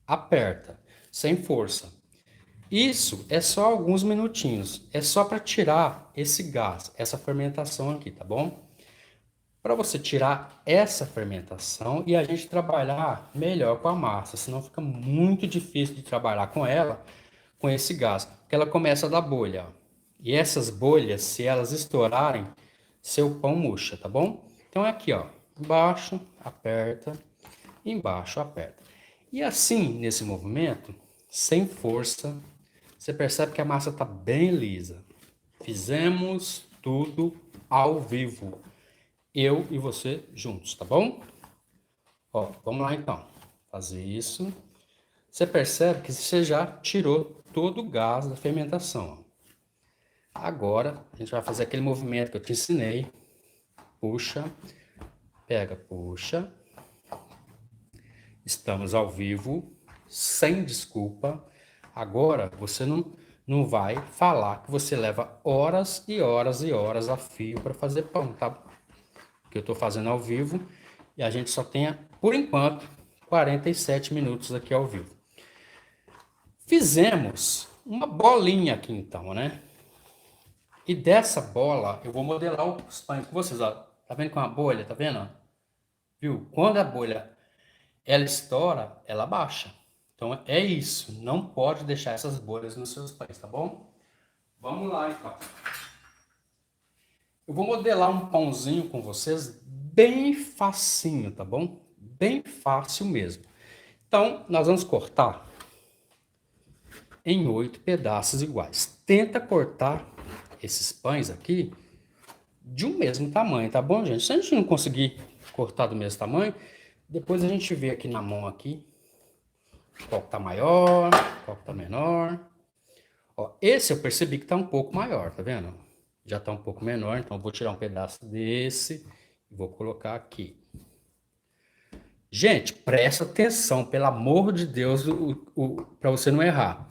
aperta, sem força. Isso é só alguns minutinhos. É só para tirar esse gás, essa fermentação aqui, tá bom? Para você tirar essa fermentação e a gente trabalhar melhor com a massa, senão fica muito difícil de trabalhar com ela, com esse gás, porque ela começa a dar bolha. Ó. E essas bolhas, se elas estourarem, seu pão murcha, tá bom? Então é aqui, ó, embaixo, aperta, embaixo, aperta. E assim, nesse movimento, sem força, você percebe que a massa está bem lisa. Fizemos tudo ao vivo. Eu e você juntos, tá bom? Ó, vamos lá então. Fazer isso. Você percebe que você já tirou todo o gás da fermentação. Ó. Agora, a gente vai fazer aquele movimento que eu te ensinei. Puxa, pega, puxa. Estamos ao vivo, sem desculpa. Agora, você não vai falar que você leva horas e horas e horas a fio para fazer pão, tá? Que eu estou fazendo ao vivo e a gente só tem, por enquanto, 47 minutos aqui ao vivo. Fizemos uma bolinha aqui então, né? E dessa bola eu vou modelar os pães com vocês, ó. Tá vendo com a bolha, tá vendo? Viu? Quando a bolha ela estoura, ela baixa. Então é isso, não pode deixar essas bolhas nos seus pães, tá bom? Vamos lá então. Eu vou modelar um pãozinho com vocês bem facinho, tá bom? Bem fácil mesmo. Então, nós vamos cortar em 8 pedaços iguais. Tenta cortar esses pães aqui de um mesmo tamanho, tá bom, gente? Se a gente não conseguir cortar do mesmo tamanho, depois a gente vê aqui na mão aqui qual que tá maior, qual que tá menor. Ó, esse eu percebi que tá um pouco maior, tá vendo? Já tá um pouco menor, então eu vou tirar um pedaço desse e vou colocar aqui. Gente, presta atenção, pelo amor de Deus, para você não errar.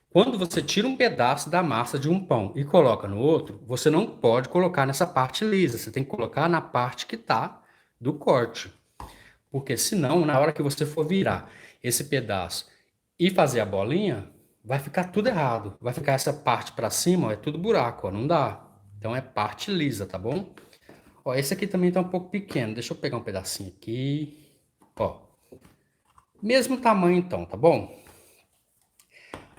Quando você tira um pedaço da massa de um pão e coloca no outro, você não pode colocar nessa parte lisa, você tem que colocar na parte que tá do corte. Porque senão, na hora que você for virar esse pedaço e fazer a bolinha, vai ficar tudo errado. Vai ficar essa parte para cima, ó, é tudo buraco, ó, não dá. Então é parte lisa, tá bom? Ó, esse aqui também tá um pouco pequeno. Deixa eu pegar um pedacinho aqui. Ó, mesmo tamanho então, tá bom?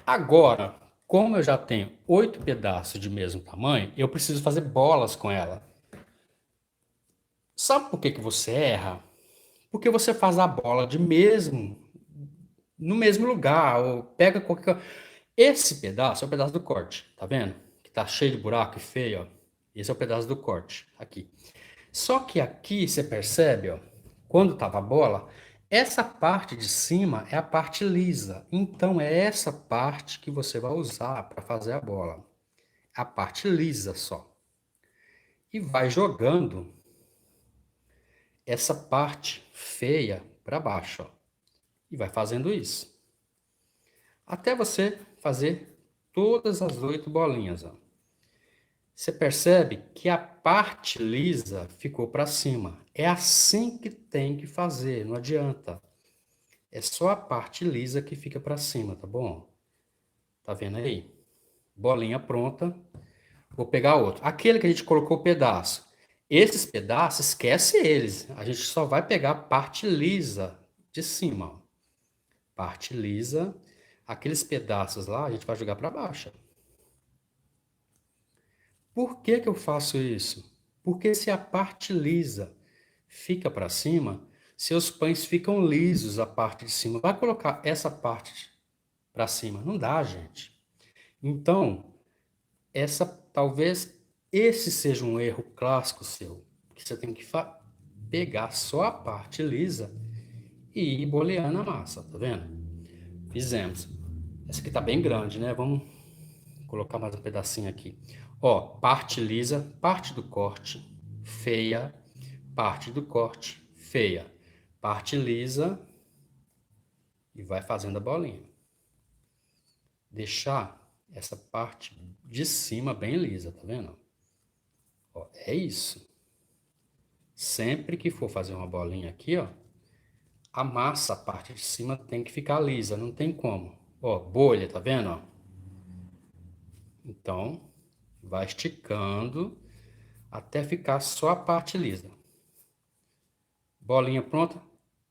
Agora, como eu já tenho 8 pedaços de mesmo tamanho, eu preciso fazer bolas com ela. Sabe por que que você erra? Porque você faz a bola de mesmo no mesmo lugar, ou pega qualquer. Esse pedaço é o pedaço do corte, tá vendo? Que tá cheio de buraco e feio, ó. Esse é o pedaço do corte, aqui. Só que aqui você percebe, ó, quando tava a bola, essa parte de cima é a parte lisa. Então é essa parte que você vai usar para fazer a bola. A parte lisa só. E vai jogando essa parte feia para baixo, ó. E vai fazendo isso. Até você fazer todas as 8 bolinhas, ó. Você percebe que a parte lisa ficou para cima. É assim que tem que fazer, não adianta. É só a parte lisa que fica para cima, tá bom? Tá vendo aí? Bolinha pronta. Vou pegar outro. Aquele que a gente colocou pedaço. Esses pedaços, esquece eles. A gente só vai pegar a parte lisa de cima, ó. Parte lisa. Aqueles pedaços lá, a gente vai jogar para baixo. Por que que eu faço isso? Porque se a parte lisa fica para cima, seus pães ficam lisos a parte de cima. Vai colocar essa parte para cima? Não dá, gente. Então, essa talvez esse seja um erro clássico seu, que você tem que pegar só a parte lisa e ir boleando a massa, tá vendo? Fizemos. Essa aqui tá bem grande, né? Vamos colocar mais um pedacinho aqui. Ó, parte lisa, parte do corte, feia, parte do corte, feia, parte lisa e vai fazendo a bolinha. Deixar essa parte de cima bem lisa, tá vendo? Ó, é isso. Sempre que for fazer uma bolinha aqui, ó, a massa, a parte de cima tem que ficar lisa, não tem como. Ó, bolha, tá vendo, ó? Então, vai esticando até ficar só a parte lisa. Bolinha pronta?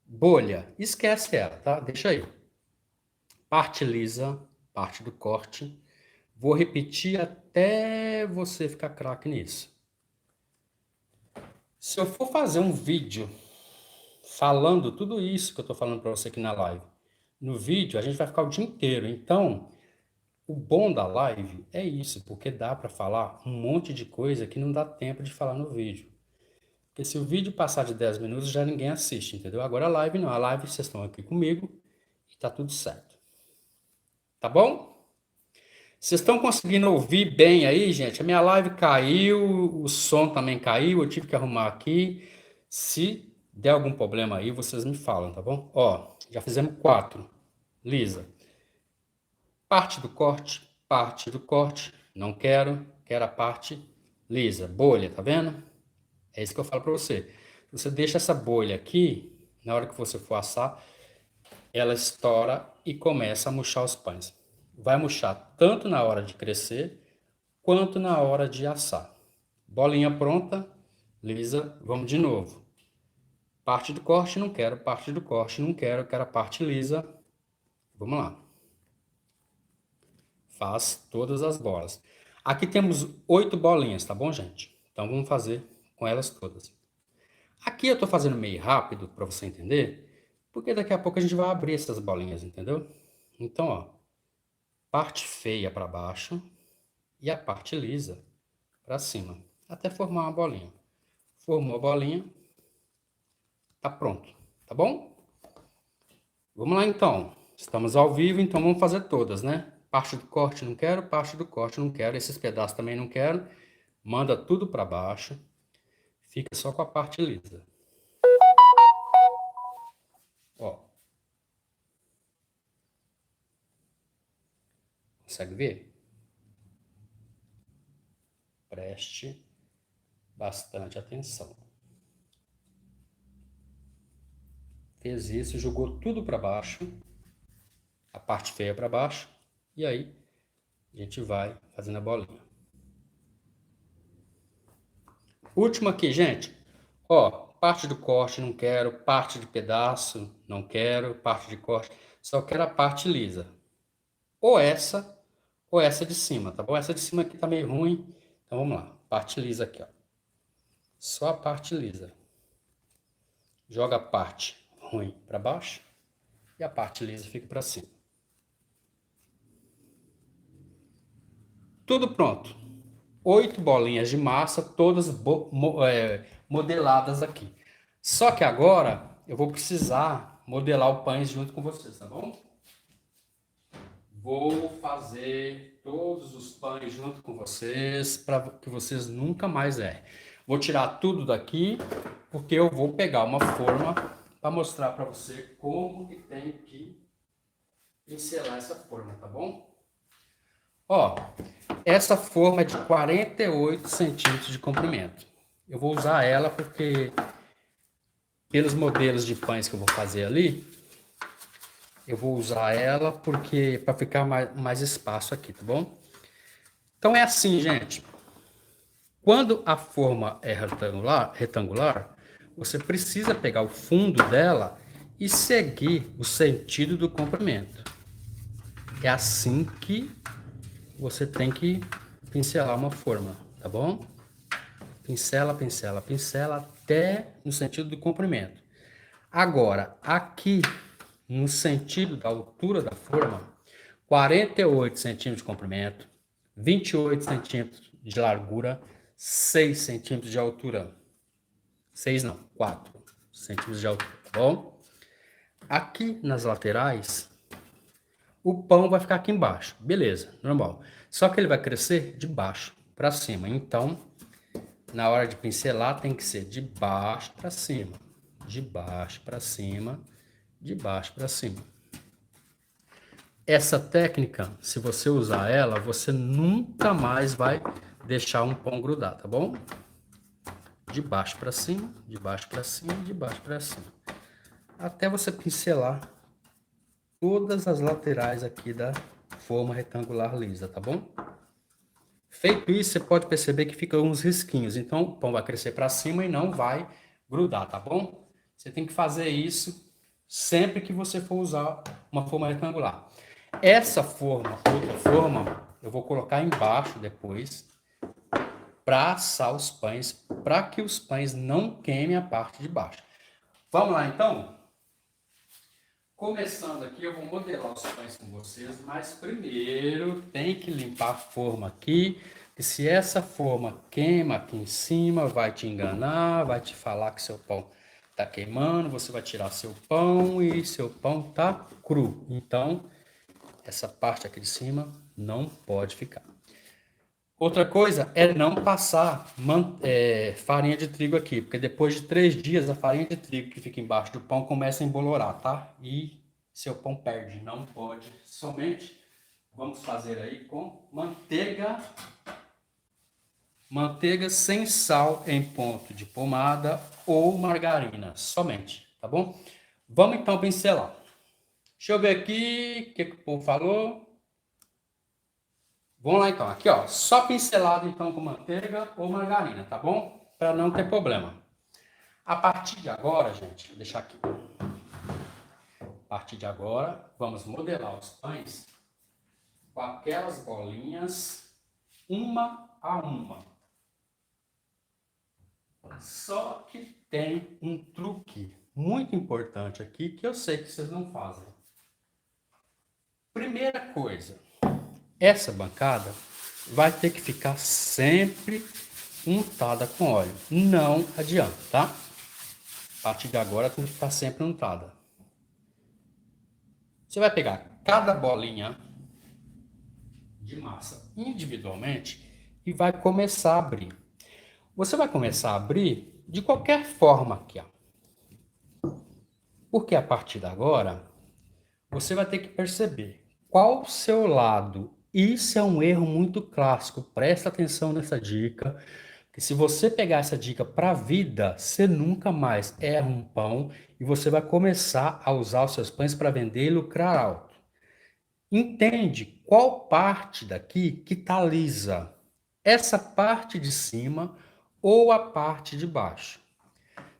Bolha, esquece ela, tá? Deixa aí. Parte lisa, parte do corte. Vou repetir até você ficar craque nisso. Se eu for fazer um vídeo falando tudo isso que eu estou falando para você aqui na live, no vídeo a gente vai ficar o dia inteiro. Então, o bom da live é isso, porque dá para falar um monte de coisa que não dá tempo de falar no vídeo. Porque se o vídeo passar de 10 minutos, já ninguém assiste, entendeu? Agora a live não. A live vocês estão aqui comigo e tá tudo certo. Tá bom? Vocês estão conseguindo ouvir bem aí, gente? A minha live caiu, o som também caiu, eu tive que arrumar aqui. Se der algum problema aí, vocês me falam, tá bom? Ó, já fizemos 4. Lisa. Parte do corte, não quero, quero a parte lisa. Bolha, tá vendo? É isso que eu falo para você. Você deixa essa bolha aqui, na hora que você for assar, ela estoura e começa a murchar os pães. Vai murchar tanto na hora de crescer, quanto na hora de assar. Bolinha pronta, lisa, vamos de novo. Parte do corte, não quero, parte do corte, não quero, quero a parte lisa. Vamos lá. Faz todas as bolas. Aqui temos 8 bolinhas, tá bom, gente? Então vamos fazer com elas todas. Aqui eu tô fazendo meio rápido para você entender, porque daqui a pouco a gente vai abrir essas bolinhas, entendeu? Então, ó, parte feia para baixo e a parte lisa para cima, até formar uma bolinha. Formou a bolinha, tá pronto, tá bom? Vamos lá então. Estamos ao vivo, então vamos fazer todas, né? Parte do corte não quero, parte do corte não quero, esses pedaços também não quero. Manda tudo para baixo. Fica só com a parte lisa. Ó. Consegue ver? Preste bastante atenção. Fez isso, jogou tudo para baixo, a parte feia para baixo, e aí a gente vai fazendo a bolinha. Último aqui, gente. Ó, parte do corte não quero, parte de pedaço não quero, parte de corte, só quero a parte lisa. Ou essa de cima, tá bom? Essa de cima aqui tá meio ruim, então vamos lá. Parte lisa aqui, ó. Só a parte lisa. Joga a parte ruim para baixo e a parte lisa fica para cima. Tudo pronto. 8 bolinhas de massa, todas modeladas aqui. Só que agora eu vou precisar modelar o pães junto com vocês, tá bom? Vou fazer todos os pães junto com vocês para que vocês nunca mais errem. Vou tirar tudo daqui porque eu vou pegar uma forma para mostrar para você como que tem que pincelar essa forma, tá bom? Ó, essa forma é de 48 centímetros de comprimento. Eu vou usar ela porque, pelos modelos de pães que eu vou fazer ali, eu vou usar ela porque para ficar mais espaço aqui, tá bom? Então é assim, gente. Quando a forma é retangular, você precisa pegar o fundo dela e seguir o sentido do comprimento. É assim que você tem que pincelar uma forma, tá bom? Pincela, pincela, pincela até no sentido do comprimento. Agora, aqui no sentido da altura da forma, 48 centímetros de comprimento, 28 centímetros de largura, 6 centímetros de altura. 6 não, 4 centímetros de altura, tá bom? Aqui nas laterais, o pão vai ficar aqui embaixo, beleza, normal. Só que ele vai crescer de baixo para cima, então na hora de pincelar tem que ser de baixo para cima, de baixo para cima, de baixo para cima. Essa técnica, se você usar ela, você nunca mais vai deixar um pão grudar, tá bom? De baixo para cima, de baixo para cima, de baixo para cima. até você pincelar todas as laterais aqui da forma retangular lisa, tá bom? Feito isso, você pode perceber que fica uns risquinhos, então o pão vai crescer para cima e não vai grudar, tá bom? Você tem que fazer isso sempre que você for usar uma forma retangular. Essa forma, outra forma, eu vou colocar embaixo depois para assar os pães, para que os pães não queimem a parte de baixo. Vamos lá então? Começando aqui, eu vou modelar os pães com vocês, mas primeiro tem que limpar a forma aqui, que se essa forma queima aqui em cima, vai te enganar, vai te falar que seu pão tá queimando, você vai tirar seu pão e seu pão tá cru. Então, essa parte aqui de cima não pode ficar. Outra coisa é não passar farinha de trigo aqui, porque depois de 3 dias a farinha de trigo que fica embaixo do pão começa a embolorar, tá? E seu pão perde, não pode. Somente vamos fazer aí com manteiga sem sal em ponto de pomada ou margarina, somente, tá bom? Vamos então pincelar. Deixa eu ver aqui o que o povo falou. Vamos lá então, aqui ó, só pincelado então com manteiga ou margarina, tá bom? Para não ter problema. A partir de agora, gente, vou deixar aqui. A partir de agora, vamos modelar os pães com aquelas bolinhas, uma a uma. Só que tem um truque muito importante aqui que eu sei que vocês não fazem. Primeira coisa, essa bancada vai ter que ficar sempre untada com óleo. Não adianta, tá? A partir de agora tem que ficar sempre untada. Você vai pegar cada bolinha de massa individualmente e vai começar a abrir. Você vai começar a abrir de qualquer forma aqui, ó. Porque a partir de agora, você vai ter que perceber qual o seu lado. Isso é um erro muito clássico. Presta atenção nessa dica. Que se você pegar essa dica para a vida, você nunca mais erra um pão e você vai começar a usar os seus pães para vender e lucrar alto. Entende qual parte daqui que está lisa? Essa parte de cima ou a parte de baixo?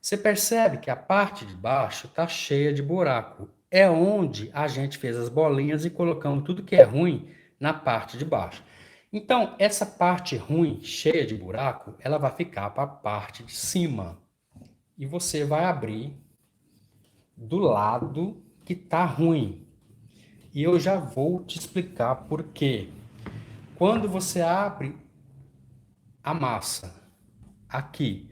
Você percebe que a parte de baixo está cheia de buraco. É onde a gente fez as bolinhas e colocamos tudo que é ruim na parte de baixo. Então, essa parte ruim, cheia de buraco, ela vai ficar para a parte de cima. E você vai abrir do lado que está ruim. E eu já vou te explicar por quê. Quando você abre a massa aqui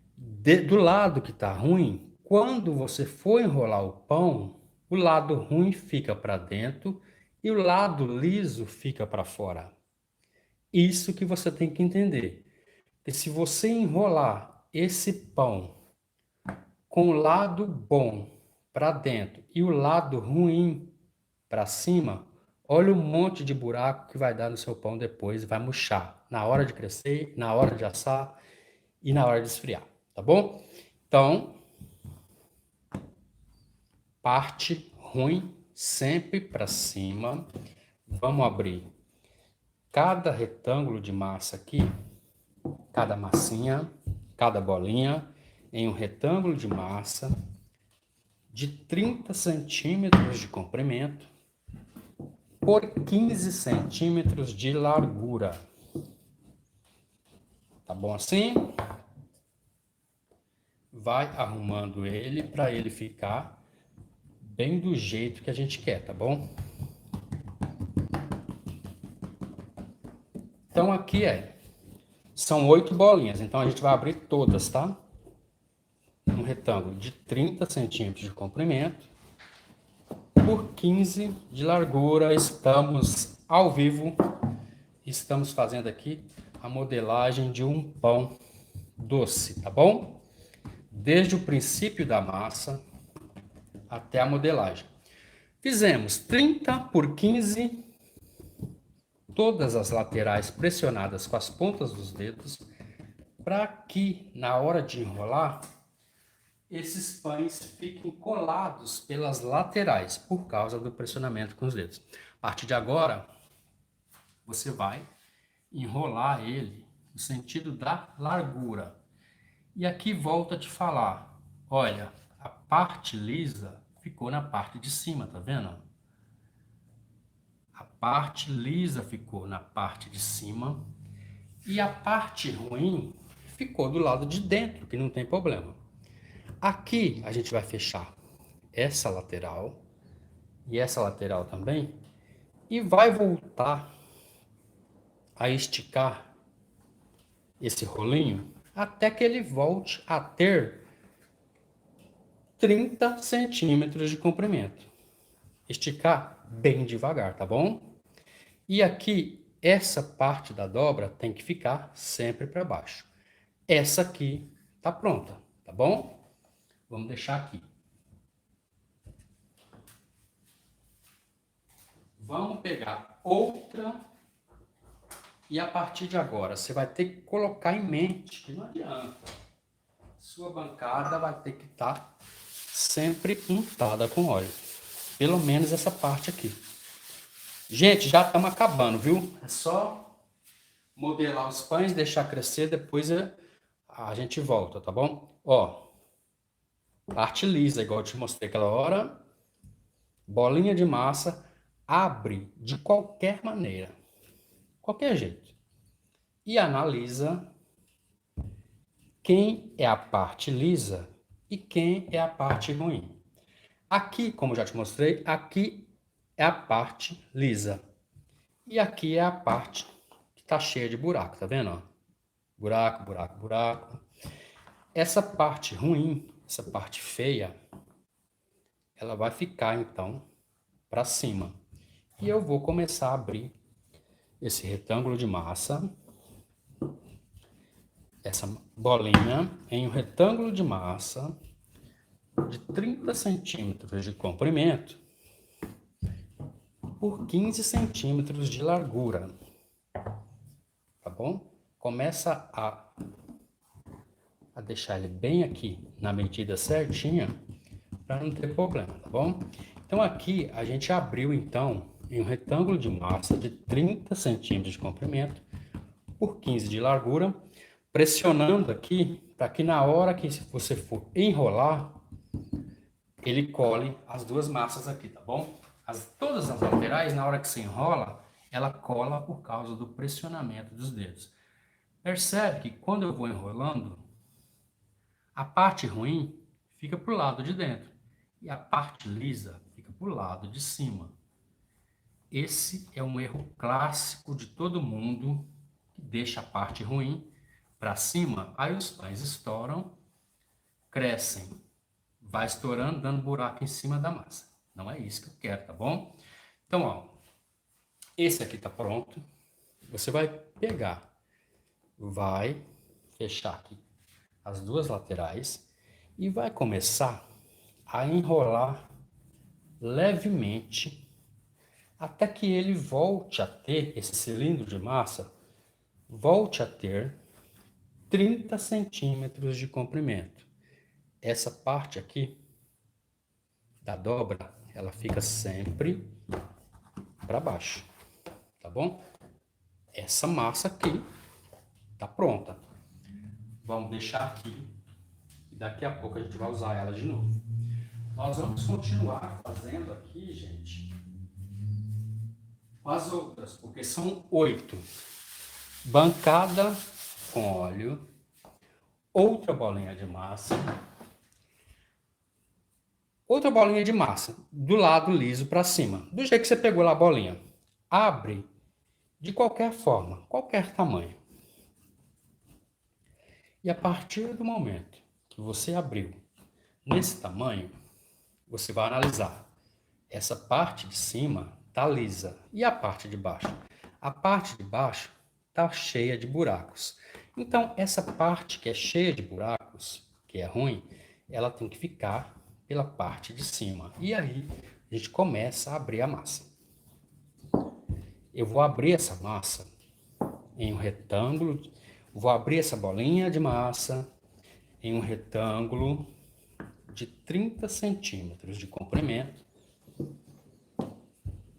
do lado que está ruim, quando você for enrolar o pão, o lado ruim fica para dentro e o lado liso fica para fora. Isso que você tem que entender. E se você enrolar esse pão com o lado bom para dentro e o lado ruim para cima, olha o monte de buraco que vai dar no seu pão depois, vai murchar na hora de crescer, na hora de assar e na hora de esfriar, tá bom? Então, parte ruim sempre para cima. Vamos abrir cada retângulo de massa aqui, cada massinha, cada bolinha em um retângulo de massa de 30 centímetros de comprimento por 15 centímetros de largura. Tá bom assim? Vai arrumando ele para ele ficar bem do jeito que a gente quer, tá bom? Então aqui são 8 bolinhas, então a gente vai abrir todas, tá? Um retângulo de 30 centímetros de comprimento por 15 de largura. Estamos ao vivo, estamos fazendo aqui a modelagem de um pão doce, tá bom? Desde o princípio da massa até a modelagem. Fizemos 30 por 15, todas as laterais pressionadas com as pontas dos dedos, para que na hora de enrolar esses pães fiquem colados pelas laterais, por causa do pressionamento com os dedos. A partir de agora, você vai enrolar ele no sentido da largura. E aqui volta a te falar, olha, a parte lisa ficou na parte de cima, tá vendo? A parte lisa ficou na parte de cima e a parte ruim ficou do lado de dentro, que não tem problema. Aqui a gente vai fechar essa lateral e essa lateral também e vai voltar a esticar esse rolinho até que ele volte a ter 30 centímetros de comprimento. Esticar bem devagar, tá bom? E aqui, essa parte da dobra tem que ficar sempre para baixo. Essa aqui tá pronta, tá bom? Vamos deixar aqui. Vamos pegar outra. E a partir de agora, você vai ter que colocar em mente que não adianta. Sua bancada vai ter que estar sempre untada com óleo. Pelo menos essa parte aqui. Gente, já estamos acabando, viu? É só modelar os pães, deixar crescer, depois a gente volta, tá bom? Ó, parte lisa, igual eu te mostrei aquela hora. Bolinha de massa, abre de qualquer maneira. Qualquer jeito. E analisa quem é a parte lisa e quem é a parte ruim. Aqui, como já te mostrei, aqui é a parte lisa. E aqui é a parte que está cheia de buraco, tá vendo? Buraco, buraco, buraco. Essa parte ruim, essa parte feia, ela vai ficar então para cima. E eu vou começar a abrir esse retângulo de massa, essa bolinha em um retângulo de massa de 30 centímetros de comprimento por 15 centímetros de largura, tá bom? Começa a deixar ele bem aqui na medida certinha para não ter problema, tá bom? Então aqui a gente abriu então em um retângulo de massa de 30 centímetros de comprimento por 15 de largura, pressionando aqui para que na hora que você for enrolar, ele cole as duas massas aqui, tá bom? Todas as laterais, na hora que se enrola, ela cola por causa do pressionamento dos dedos. Percebe que quando eu vou enrolando, a parte ruim fica pro lado de dentro e a parte lisa fica pro lado de cima. Esse é um erro clássico de todo mundo que deixa a parte ruim para cima, aí os pães estouram, crescem, vai estourando, dando buraco em cima da massa. Não é isso que eu quero, tá bom? Então, ó, esse aqui tá pronto. Você vai pegar, vai fechar aqui as duas laterais e vai começar a enrolar levemente até que ele volte a ter, esse cilindro de massa, volte a ter 30 centímetros de comprimento. Essa parte aqui da dobra, ela fica sempre para baixo, tá bom? Essa massa aqui tá pronta. Vamos deixar aqui e daqui a pouco a gente vai usar ela de novo. Nós vamos continuar fazendo aqui, gente, com as outras, porque são 8. Bancada com óleo, outra bolinha de massa, outra bolinha de massa, do lado liso para cima, do jeito que você pegou lá a bolinha. Abre de qualquer forma, qualquer tamanho. E a partir do momento que você abriu nesse tamanho, você vai analisar. Essa parte de cima tá lisa e a parte de baixo? A parte de baixo tá cheia de buracos. Então, essa parte que é cheia de buracos, que é ruim, ela tem que ficar pela parte de cima. E aí, a gente começa a abrir a massa. Eu vou abrir essa massa em um retângulo, vou abrir essa bolinha de massa em um retângulo de 30 centímetros de comprimento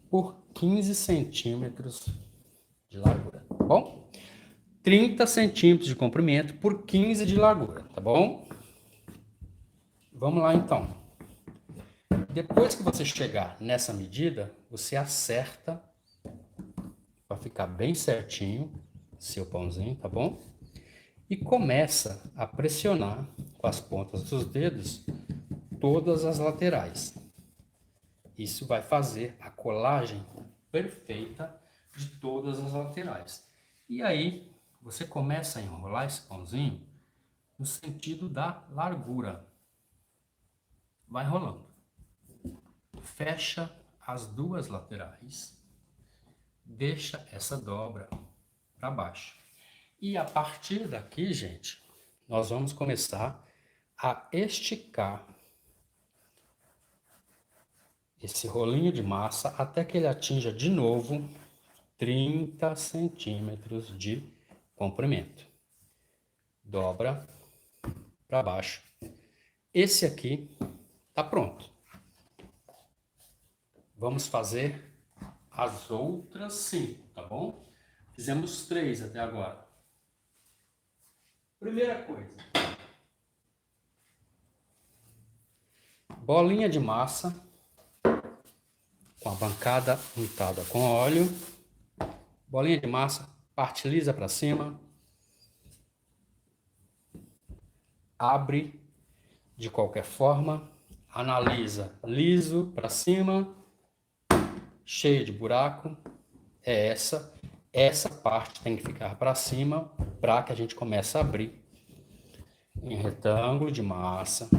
por 15 centímetros de largura, tá bom? 30 centímetros de comprimento por 15 de largura, tá bom? Vamos lá, então. Depois que você chegar nessa medida, você acerta para ficar bem certinho seu pãozinho, tá bom? E começa a pressionar com as pontas dos dedos todas as laterais. Isso vai fazer a colagem perfeita de todas as laterais. E aí, você começa a enrolar esse pãozinho no sentido da largura. Vai rolando. Fecha as duas laterais. Deixa essa dobra para baixo. E a partir daqui, gente, nós vamos começar a esticar esse rolinho de massa até que ele atinja de novo 30 centímetros de comprimento. Dobra para baixo. Esse aqui tá pronto. Vamos fazer as outras 5, tá bom? Fizemos 3 até agora. Primeira coisa. Bolinha de massa com a bancada untada com óleo. Bolinha de massa, parte lisa para cima. Abre de qualquer forma. Analisa liso para cima. Cheio de buraco. É essa. Essa parte tem que ficar para cima para que a gente comece a abrir em retângulo de massa.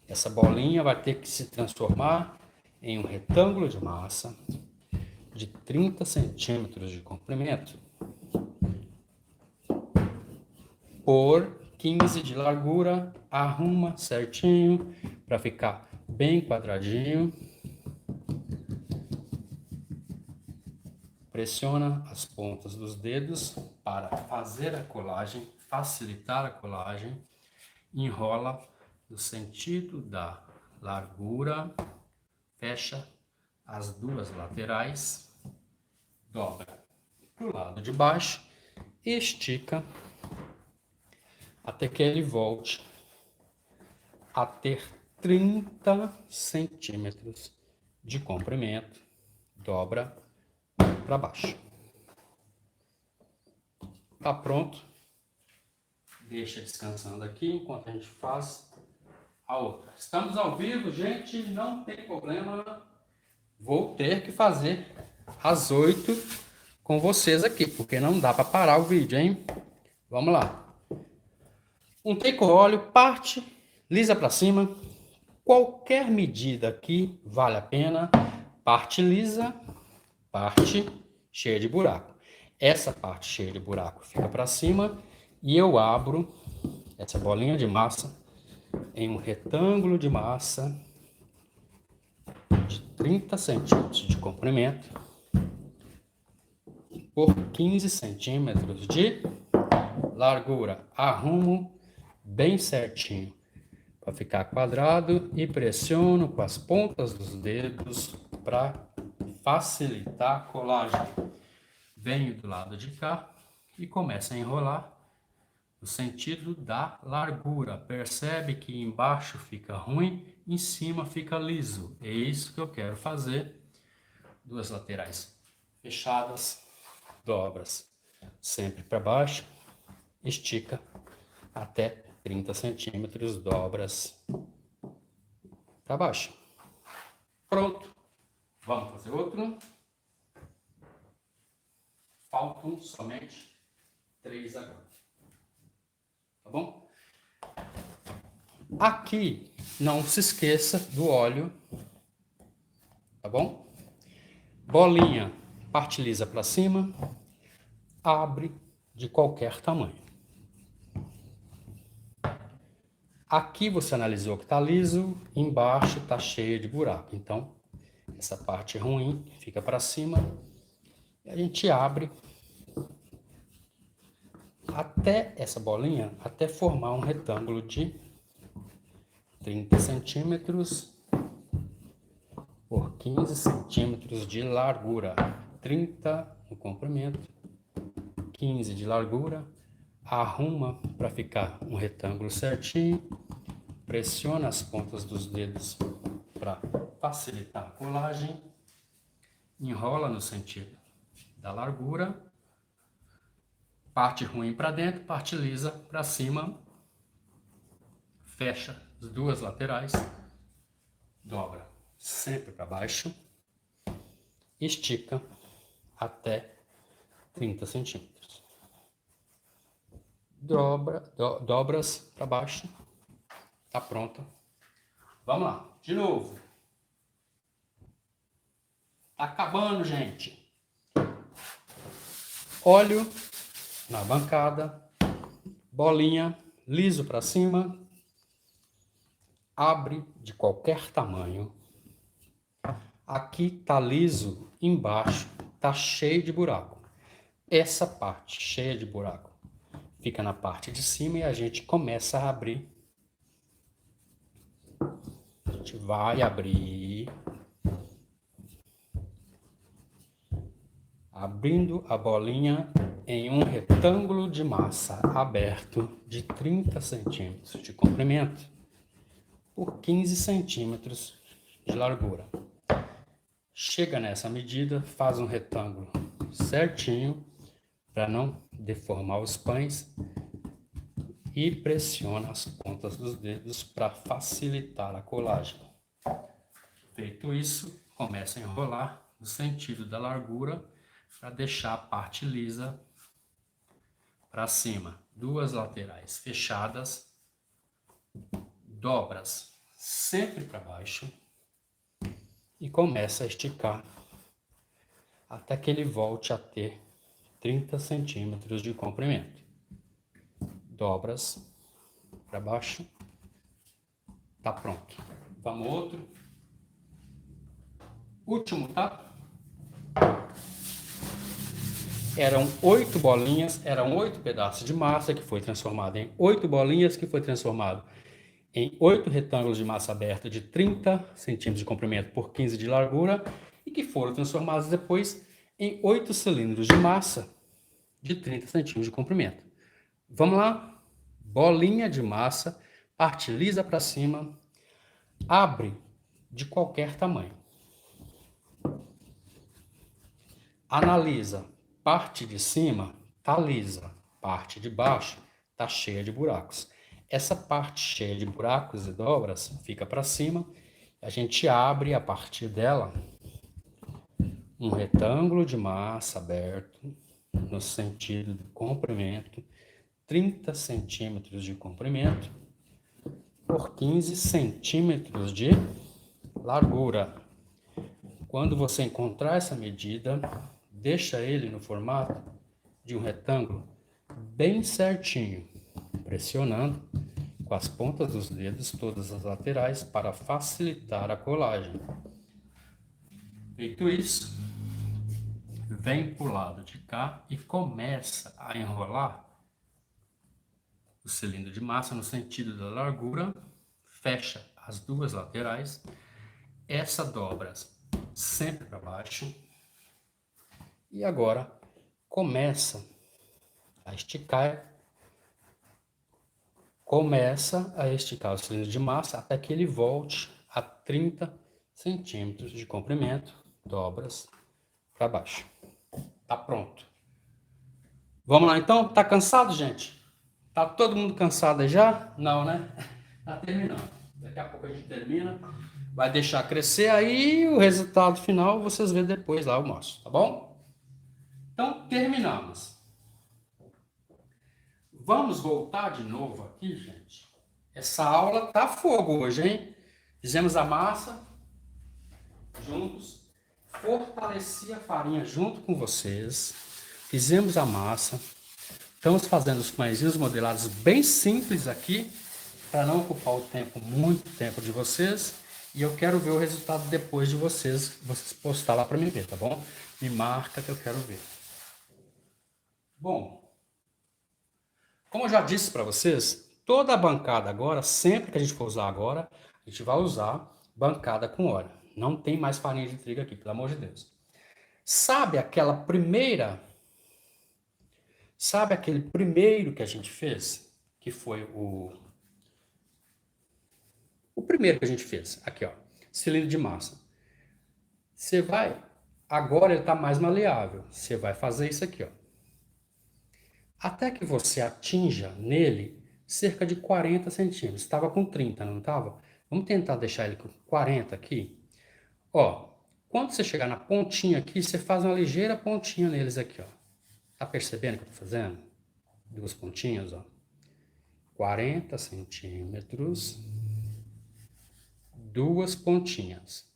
Essa bolinha vai ter que se transformar em um retângulo de massa de 30 centímetros de comprimento por 15 de largura. Arruma certinho para ficar bem quadradinho. Pressiona as pontas dos dedos para fazer a colagem, facilitar a colagem. Enrola no sentido da largura, fecha as duas laterais, dobra para o lado de baixo, estica até que ele volte a ter 30 centímetros de comprimento, dobra para baixo. Tá pronto. Deixa descansando aqui enquanto a gente faz a outra. Estamos ao vivo, gente, não tem problema. Vou ter que fazer às 8 com vocês aqui, porque não dá para parar o vídeo, hein? Vamos lá. Untei com óleo, parte lisa para cima. Qualquer medida aqui vale a pena. Parte lisa, parte cheia de buraco. Essa parte cheia de buraco fica para cima e eu abro essa bolinha de massa em um retângulo de massa de 30 centímetros de comprimento por 15 centímetros de largura. Arrumo bem certinho para ficar quadrado e pressiono com as pontas dos dedos para facilitar a colagem. Venho do lado de cá e começo a enrolar no sentido da largura. Percebe que embaixo fica ruim, em cima fica liso. É isso que eu quero fazer. Duas laterais fechadas, dobras sempre para baixo, estica até 30 centímetros, dobras para baixo. Pronto. Vamos fazer outro. Faltam somente 3 agora. Tá bom? Aqui, não se esqueça do óleo, tá bom? Bolinha, parte lisa para cima, abre de qualquer tamanho. Aqui você analisou que tá liso, embaixo tá cheio de buraco. Então, essa parte ruim fica para cima e a gente abre até essa bolinha, até formar um retângulo de 30 centímetros por 15 centímetros de largura. 30 no comprimento, 15 de largura. Arruma para ficar um retângulo certinho. Pressiona as pontas dos dedos para facilitar a colagem. Enrola no sentido da largura. Parte ruim para dentro, parte lisa para cima. Fecha as duas laterais. Dobra sempre para baixo. Estica até 30 centímetros. Dobras para baixo. Tá pronta. Vamos lá, de novo. Tá acabando, gente. Óleo na bancada. Bolinha, liso para cima. Abre de qualquer tamanho. Aqui tá liso, embaixo tá cheio de buraco. Essa parte cheia de buraco fica na parte de cima e a gente começa a abrir. A gente vai abrir, abrindo a bolinha em um retângulo de massa aberto de 30 centímetros de comprimento por 15 centímetros de largura. Chega nessa medida, faz um retângulo certinho para não deformar os pães e pressiona as pontas dos dedos para facilitar a colagem. Feito isso, começa a enrolar no sentido da largura para deixar a parte lisa para cima. Duas laterais fechadas, dobras sempre para baixo e começa a esticar até que ele volte a ter 30 centímetros de comprimento. Dobras para baixo. Tá pronto. Vamos outro. Último, tá? Eram 8 bolinhas, eram 8 pedaços de massa que foi transformado em 8 bolinhas, que foi transformado em 8 retângulos de massa aberta de 30 centímetros de comprimento por 15 de largura e que foram transformados depois em 8 cilindros de massa de 30 centímetros de comprimento. Vamos lá? Bolinha de massa, parte lisa para cima, abre de qualquer tamanho. Analisa, parte de cima tá lisa, parte de baixo tá cheia de buracos. Essa parte cheia de buracos e dobras fica para cima. A gente abre a partir dela um retângulo de massa aberto no sentido do comprimento, 30 centímetros de comprimento por 15 centímetros de largura. Quando você encontrar essa medida, deixa ele no formato de um retângulo bem certinho, pressionando com as pontas dos dedos todas as laterais para facilitar a colagem. Feito isso, vem para o lado de cá e começa a enrolar o cilindro de massa no sentido da largura, fecha as duas laterais, essa dobra sempre para baixo e agora começa a esticar o cilindro de massa até que ele volte a 30 centímetros de comprimento, dobras para baixo. Tá pronto. Vamos lá então? Tá cansado, gente? Tá todo mundo cansado aí já? Não, né? Tá terminando. Daqui a pouco a gente termina. Vai deixar crescer aí o resultado final vocês vê depois lá, eu mostro, tá bom? Então, terminamos. Vamos voltar de novo aqui, gente. Essa aula tá fogo hoje, hein? Fizemos a massa juntos. Fortaleci a farinha junto com vocês. Fizemos a massa. Estamos fazendo os pãezinhos modelados bem simples aqui, para não ocupar o tempo, muito tempo de vocês. E eu quero ver o resultado depois de vocês postar lá para mim ver, tá bom? Me marca que eu quero ver. Bom, como eu já disse para vocês, toda a bancada agora, sempre que a gente for usar agora, a gente vai usar bancada com óleo. Não tem mais farinha de trigo aqui, pelo amor de Deus. Sabe aquele primeiro que a gente fez? Que foi o primeiro que a gente fez. Aqui, ó. Cilindro de massa. Você vai... Agora ele está mais maleável. Você vai fazer isso aqui, ó. Até que você atinja nele cerca de 40 centímetros. Estava com 30, não estava? Vamos tentar deixar ele com 40 aqui. Ó, quando você chegar na pontinha aqui, você faz uma ligeira pontinha neles aqui, ó. Tá percebendo o que eu tô fazendo? Duas pontinhas, ó. 40 centímetros. Duas pontinhas.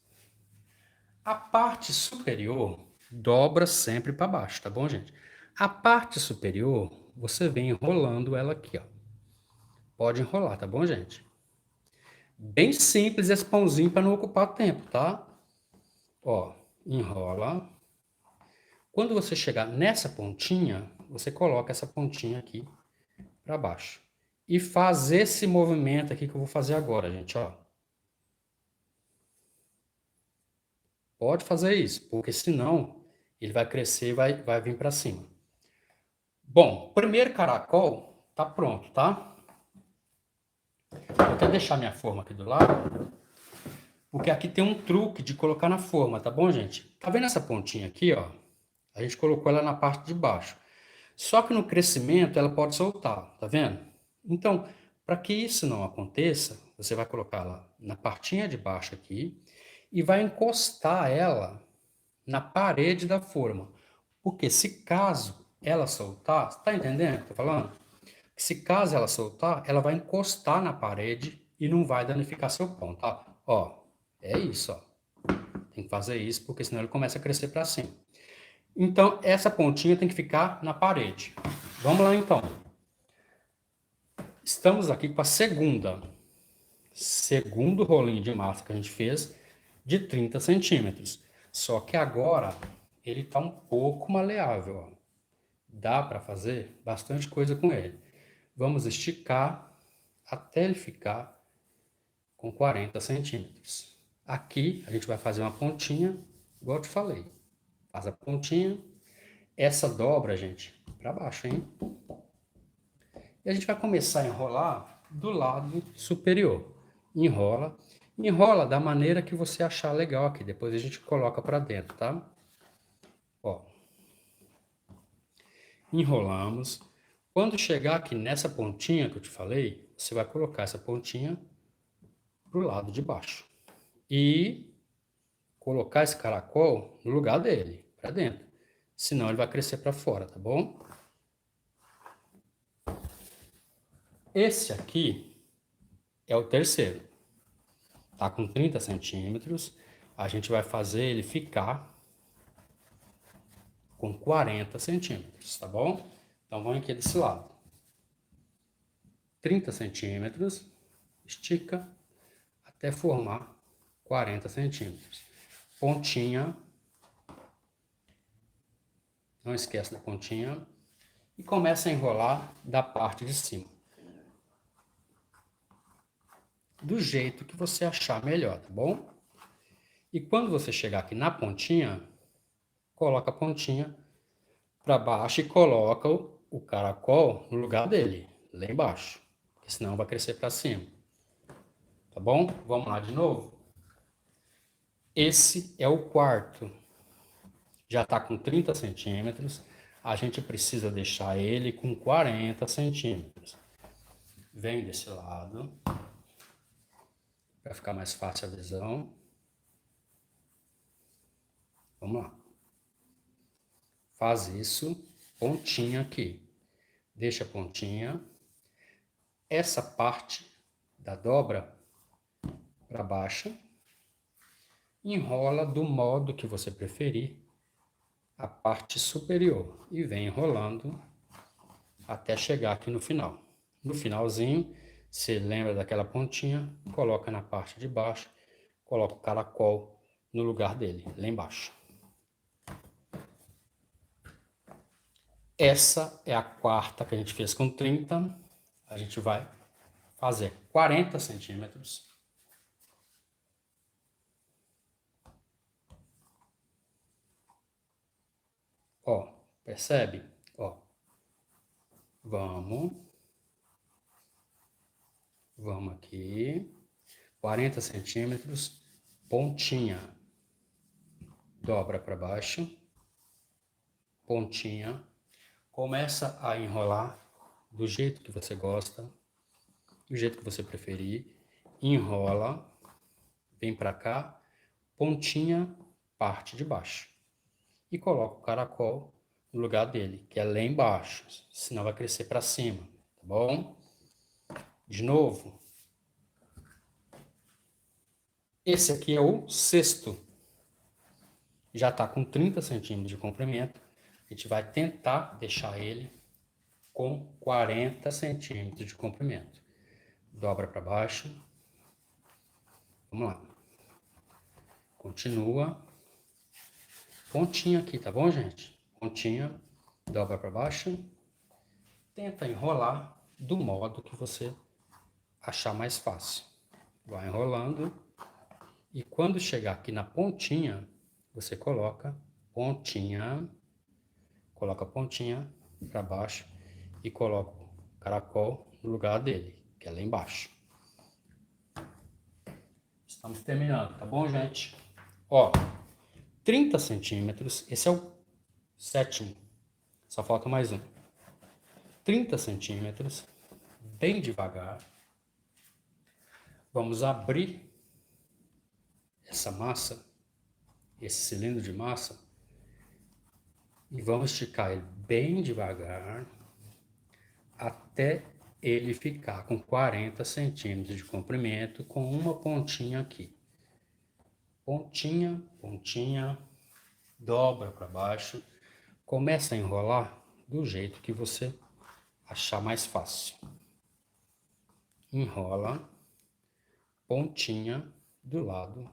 A parte superior dobra sempre para baixo, tá bom, gente? A parte superior, você vem enrolando ela aqui, ó. Pode enrolar, tá bom, gente? Bem simples esse pãozinho para não ocupar tempo, tá? Ó, enrola. Quando você chegar nessa pontinha, você coloca essa pontinha aqui para baixo. E faz esse movimento aqui que eu vou fazer agora, gente, ó. Pode fazer isso, porque senão ele vai crescer e vai vir para cima. Bom, primeiro caracol tá pronto, tá? Vou até deixar minha forma aqui do lado, porque aqui tem um truque de colocar na forma, tá bom, gente? Tá vendo essa pontinha aqui, ó? A gente colocou ela na parte de baixo. Só que no crescimento ela pode soltar, tá vendo? Então, para que isso não aconteça, você vai colocar ela na partinha de baixo aqui e vai encostar ela na parede da forma. Porque se caso ela soltar, tá entendendo o que eu tô falando? Se caso ela soltar, ela vai encostar na parede e não vai danificar seu pão, tá? Ó, é isso, ó. Tem que fazer isso porque senão ele começa a crescer para cima. Então, essa pontinha tem que ficar na parede. Vamos lá, então. Estamos aqui com a segundo rolinho de massa que a gente fez de 30 centímetros. Só que agora ele está um pouco maleável, ó. Dá para fazer bastante coisa com ele. Vamos esticar até ele ficar com 40 centímetros. Aqui a gente vai fazer uma pontinha, igual eu te falei. Faz a pontinha. Essa dobra, gente, para baixo, hein? E a gente vai começar a enrolar do lado superior. Enrola. Enrola da maneira que você achar legal aqui. Depois a gente coloca para dentro, tá? Ó. Enrolamos. Quando chegar aqui nessa pontinha que eu te falei, você vai colocar essa pontinha pro lado de baixo. E colocar esse caracol no lugar dele, para dentro. Senão ele vai crescer para fora, tá bom? Esse aqui é o terceiro. Tá com 30 centímetros. A gente vai fazer ele ficar com 40 centímetros, tá bom? Então vamos aqui desse lado. 30 centímetros, estica até formar 40 centímetros. Pontinha, não esquece da pontinha, e começa a enrolar da parte de cima. Do jeito que você achar melhor, tá bom? E quando você chegar aqui na pontinha, coloca a pontinha para baixo e coloca o caracol no lugar dele, lá embaixo, porque senão vai crescer para cima. Tá bom? Vamos lá de novo? Esse é o quarto. Já está com 30 centímetros. A gente precisa deixar ele com 40 centímetros. Vem desse lado, para ficar mais fácil a visão. Vamos lá. Faz isso, pontinha aqui. Deixa a pontinha. Essa parte da dobra para baixo. Enrola do modo que você preferir a parte superior. E vem enrolando até chegar aqui no final. No finalzinho, você lembra daquela pontinha, coloca na parte de baixo, coloca o caracol no lugar dele, lá embaixo. Essa é a quarta que a gente fez com 30. A gente vai fazer 40 centímetros. Ó, percebe? Ó, vamos aqui, 40 centímetros, pontinha, dobra para baixo, pontinha, começa a enrolar do jeito que você gosta, do jeito que você preferir, enrola, vem para cá, pontinha, parte de baixo, e coloca o caracol no lugar dele, que é lá embaixo, senão vai crescer para cima, tá bom? De novo. Esse aqui é o sexto. Já está com 30 centímetros de comprimento. A gente vai tentar deixar ele com 40 centímetros de comprimento. Dobra para baixo. Vamos lá. Continua. Pontinha aqui, tá bom, gente? Pontinha. Dobra para baixo. Tenta enrolar do modo que você achar mais fácil. Vai enrolando. E quando chegar aqui na pontinha, você coloca pontinha para baixo e coloca o caracol no lugar dele, que é lá embaixo. Estamos terminando, tá bom, gente? Ó, 30 centímetros, esse é o sétimo, só falta mais um. 30 centímetros, bem devagar. Vamos abrir essa massa, esse cilindro de massa, e vamos esticar ele bem devagar até ele ficar com 40 centímetros de comprimento, com uma pontinha aqui. Pontinha, pontinha, dobra para baixo, começa a enrolar do jeito que você achar mais fácil. Enrola, pontinha do lado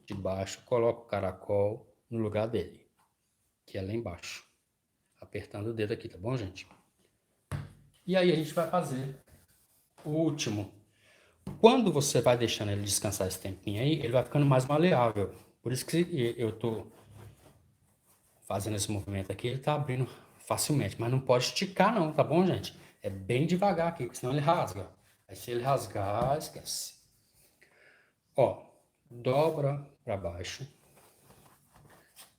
de baixo, coloca o caracol no lugar dele, que é lá embaixo. Apertando o dedo aqui, tá bom, gente? E aí a gente vai fazer o último. Quando você vai deixando ele descansar esse tempinho aí, ele vai ficando mais maleável. Por isso que eu tô fazendo esse movimento aqui, ele tá abrindo facilmente. Mas não pode esticar não, tá bom, gente? É bem devagar aqui, senão ele rasga. Aí se ele rasgar, esquece. Ó, dobra para baixo,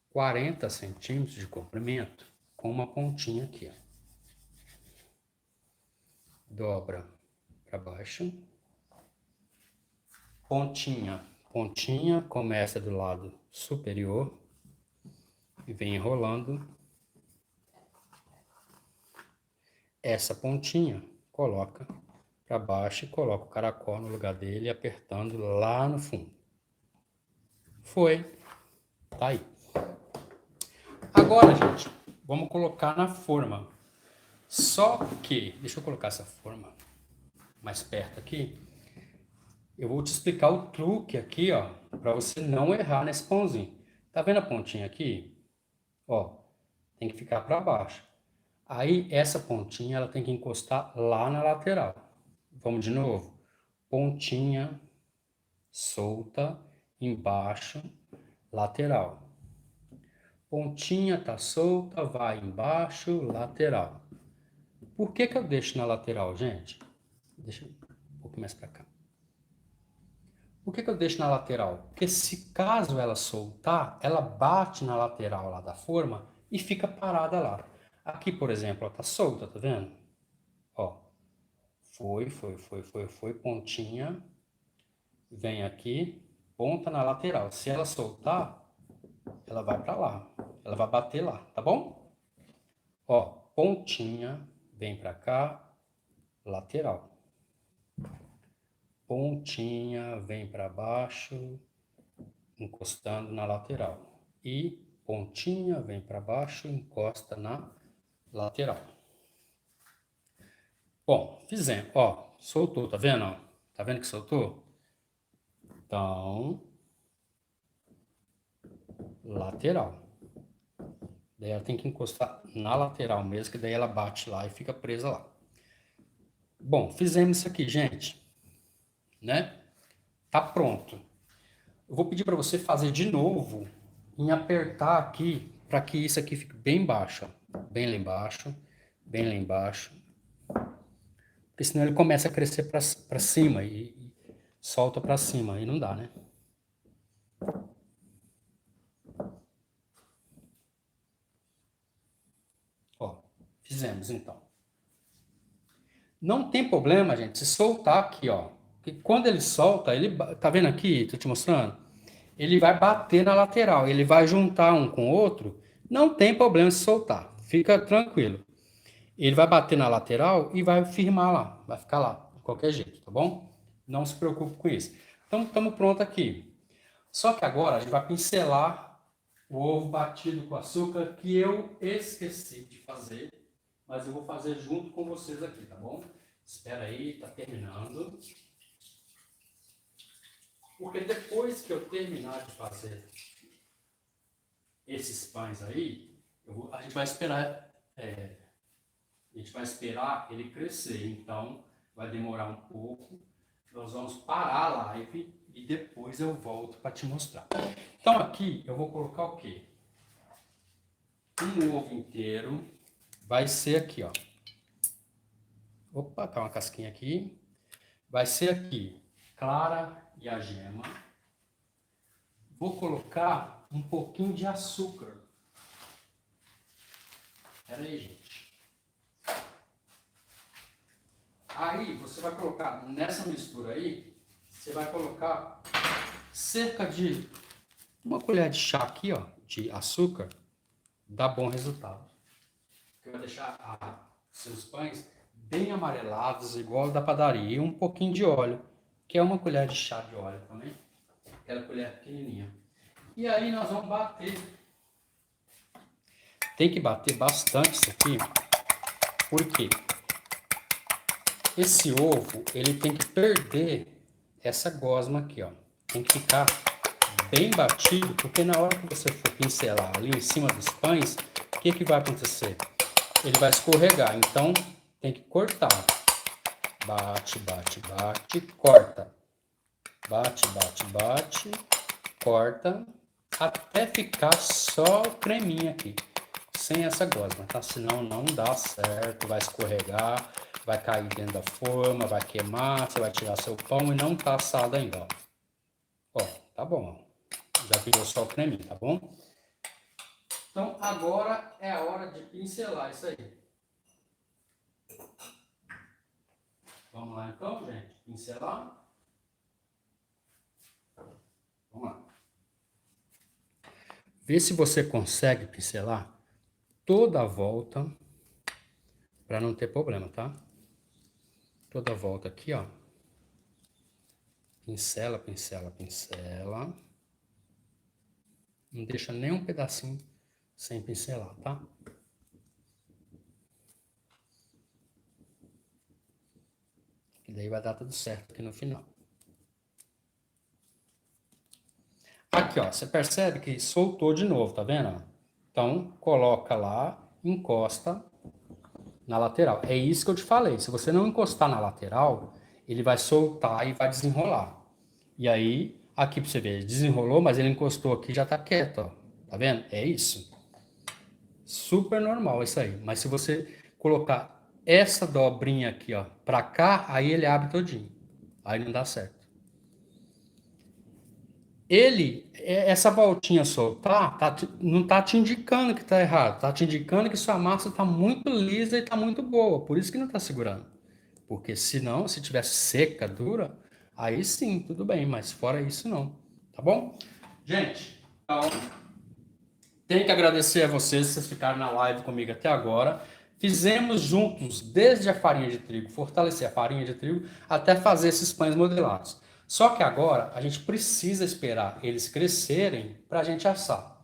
40 centímetros de comprimento, com uma pontinha aqui, ó. Dobra para baixo, pontinha, pontinha, começa do lado superior e vem enrolando. Essa pontinha, coloca para baixo e coloca o caracol no lugar dele, apertando lá no fundo. Foi. Tá aí. Agora, gente, vamos colocar na forma. Só que, deixa eu colocar essa forma mais perto aqui. Eu vou te explicar o truque aqui, ó, para você não errar nesse pãozinho. Tá vendo a pontinha aqui? Ó, tem que ficar para baixo. Aí, essa pontinha, ela tem que encostar lá na lateral. Vamos de novo. Pontinha, solta, embaixo, lateral. Pontinha tá solta, vai embaixo, lateral. Por que que eu deixo na lateral, gente? Deixa um pouco mais para cá. Por que que eu deixo na lateral? Porque se caso ela soltar, ela bate na lateral lá da forma e fica parada lá. Aqui, por exemplo, ela tá solta, tá vendo? Ó, foi, pontinha, vem aqui, ponta na lateral. Se ela soltar, ela vai para lá, ela vai bater lá, tá bom? Ó, pontinha, vem para cá, lateral. Pontinha, vem para baixo, encostando na lateral. E pontinha, vem para baixo, encosta na lateral. Bom, fizemos. Ó, soltou, tá vendo? Ó? Tá vendo que soltou? Então, lateral. Daí ela tem que encostar na lateral mesmo, que daí ela bate lá e fica presa lá. Bom, fizemos isso aqui, gente. né? Tá pronto. Eu vou pedir para você fazer de novo em apertar aqui para que isso aqui fique bem baixo, ó. Bem lá embaixo, bem lá embaixo. Porque senão ele começa a crescer para cima e solta para cima, aí não dá, né? Ó, fizemos então. Não tem problema, gente, se soltar aqui, ó. Porque quando ele solta, tá vendo aqui? Tô te mostrando. Ele vai bater na lateral, ele vai juntar um com o outro. Não tem problema se soltar, fica tranquilo. Ele vai bater na lateral e vai firmar lá, vai ficar lá, de qualquer jeito, tá bom? Não se preocupe com isso. Então, estamos pronto aqui. Só que agora a gente vai pincelar o ovo batido com açúcar, que eu esqueci de fazer, mas eu vou fazer junto com vocês aqui, tá bom? Espera aí, tá terminando. Porque depois que eu terminar de fazer esses pães aí, a gente vai esperar ele crescer, então vai demorar um pouco. Nós vamos parar a live e depois eu volto para te mostrar. Então aqui eu vou colocar o quê? Um ovo inteiro. Vai ser aqui, ó. Opa, tá uma casquinha aqui. Vai ser aqui clara e a gema. Vou colocar um pouquinho de açúcar. Pera aí, gente. Aí você vai colocar nessa mistura aí, você vai colocar cerca de uma colher de chá aqui, ó, de açúcar. Dá bom resultado. Porque vai deixar seus pães bem amarelados, igual da padaria. E um pouquinho de óleo, que é uma colher de chá de óleo também. Aquela colher pequenininha. E aí nós vamos bater. Tem que bater bastante isso aqui. Por quê? Esse ovo, ele tem que perder essa gosma aqui, ó. Tem que ficar bem batido, porque na hora que você for pincelar ali em cima dos pães, o que que vai acontecer? Ele vai escorregar, então tem que cortar. Bate, bate, bate, corta. Bate, bate, bate, corta, até ficar só o creminho aqui, sem essa gosma, tá? Senão não dá certo, vai escorregar, vai cair dentro da forma, vai queimar, você vai tirar seu pão e não tá assado ainda, ó. Ó, tá bom, ó. Já virou só o creminho, tá bom? Então agora é a hora de pincelar isso aí. Vamos lá então, gente, pincelar. Vamos lá. Vê se você consegue pincelar toda a volta, para não ter problema, tá? Toda a volta aqui, ó. Pincela, pincela, pincela. Não deixa nem um pedacinho sem pincelar, tá? E daí vai dar tudo certo aqui no final. Aqui, ó, você percebe que soltou de novo, tá vendo? Então, coloca lá, encosta na lateral. É isso que eu te falei. Se você não encostar na lateral, ele vai soltar e vai desenrolar. E aí, aqui pra você ver, ele desenrolou, mas ele encostou aqui e já tá quieto, ó. Tá vendo? É isso. Super normal isso aí. Mas se você colocar essa dobrinha aqui, ó, pra cá, aí ele abre todinho. Aí não dá certo. Essa voltinha soltar, não tá te indicando que tá errado. Tá te indicando que sua massa tá muito lisa e tá muito boa. Por isso que não tá segurando. Porque senão, se tivesse seca, dura, aí sim, tudo bem. Mas fora isso, não. Tá bom? Gente, então, tenho que agradecer a vocês ficaram na live comigo até agora. Fizemos juntos, desde a farinha de trigo, fortalecer a farinha de trigo, até fazer esses pães modelados. Só que agora a gente precisa esperar eles crescerem para a gente assar.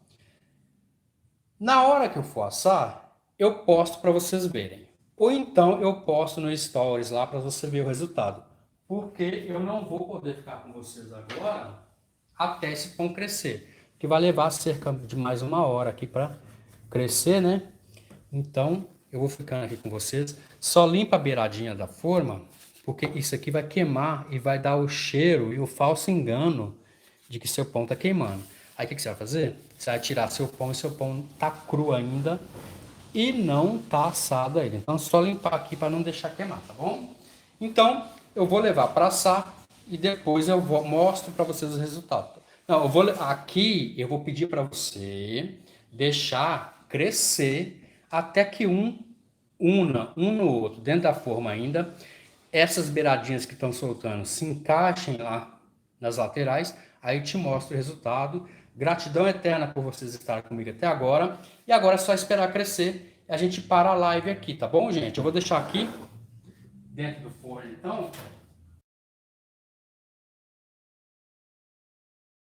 Na hora que eu for assar, eu posto para vocês verem. Ou então eu posto no Stories lá para você ver o resultado. Porque eu não vou poder ficar com vocês agora até esse pão crescer. Que vai levar cerca de mais 1 hora aqui para crescer, né? Então, eu vou ficando aqui com vocês. Só limpa a beiradinha da forma, porque isso aqui vai queimar e vai dar o cheiro e o falso engano de que seu pão está queimando. Aí o que você vai fazer? Você vai tirar seu pão e seu pão tá cru ainda e não tá assado ainda. Então só limpar aqui para não deixar queimar, tá bom? Então eu vou levar para assar e depois eu mostro para vocês o resultado. Não, eu vou pedir para você deixar crescer até que una um no outro, dentro da forma ainda. Essas beiradinhas que estão soltando se encaixem lá nas laterais, aí te mostro o resultado. Gratidão eterna por vocês estarem comigo até agora. E agora é só esperar crescer e a gente para a live aqui, tá bom, gente? Eu vou deixar aqui dentro do forno, então,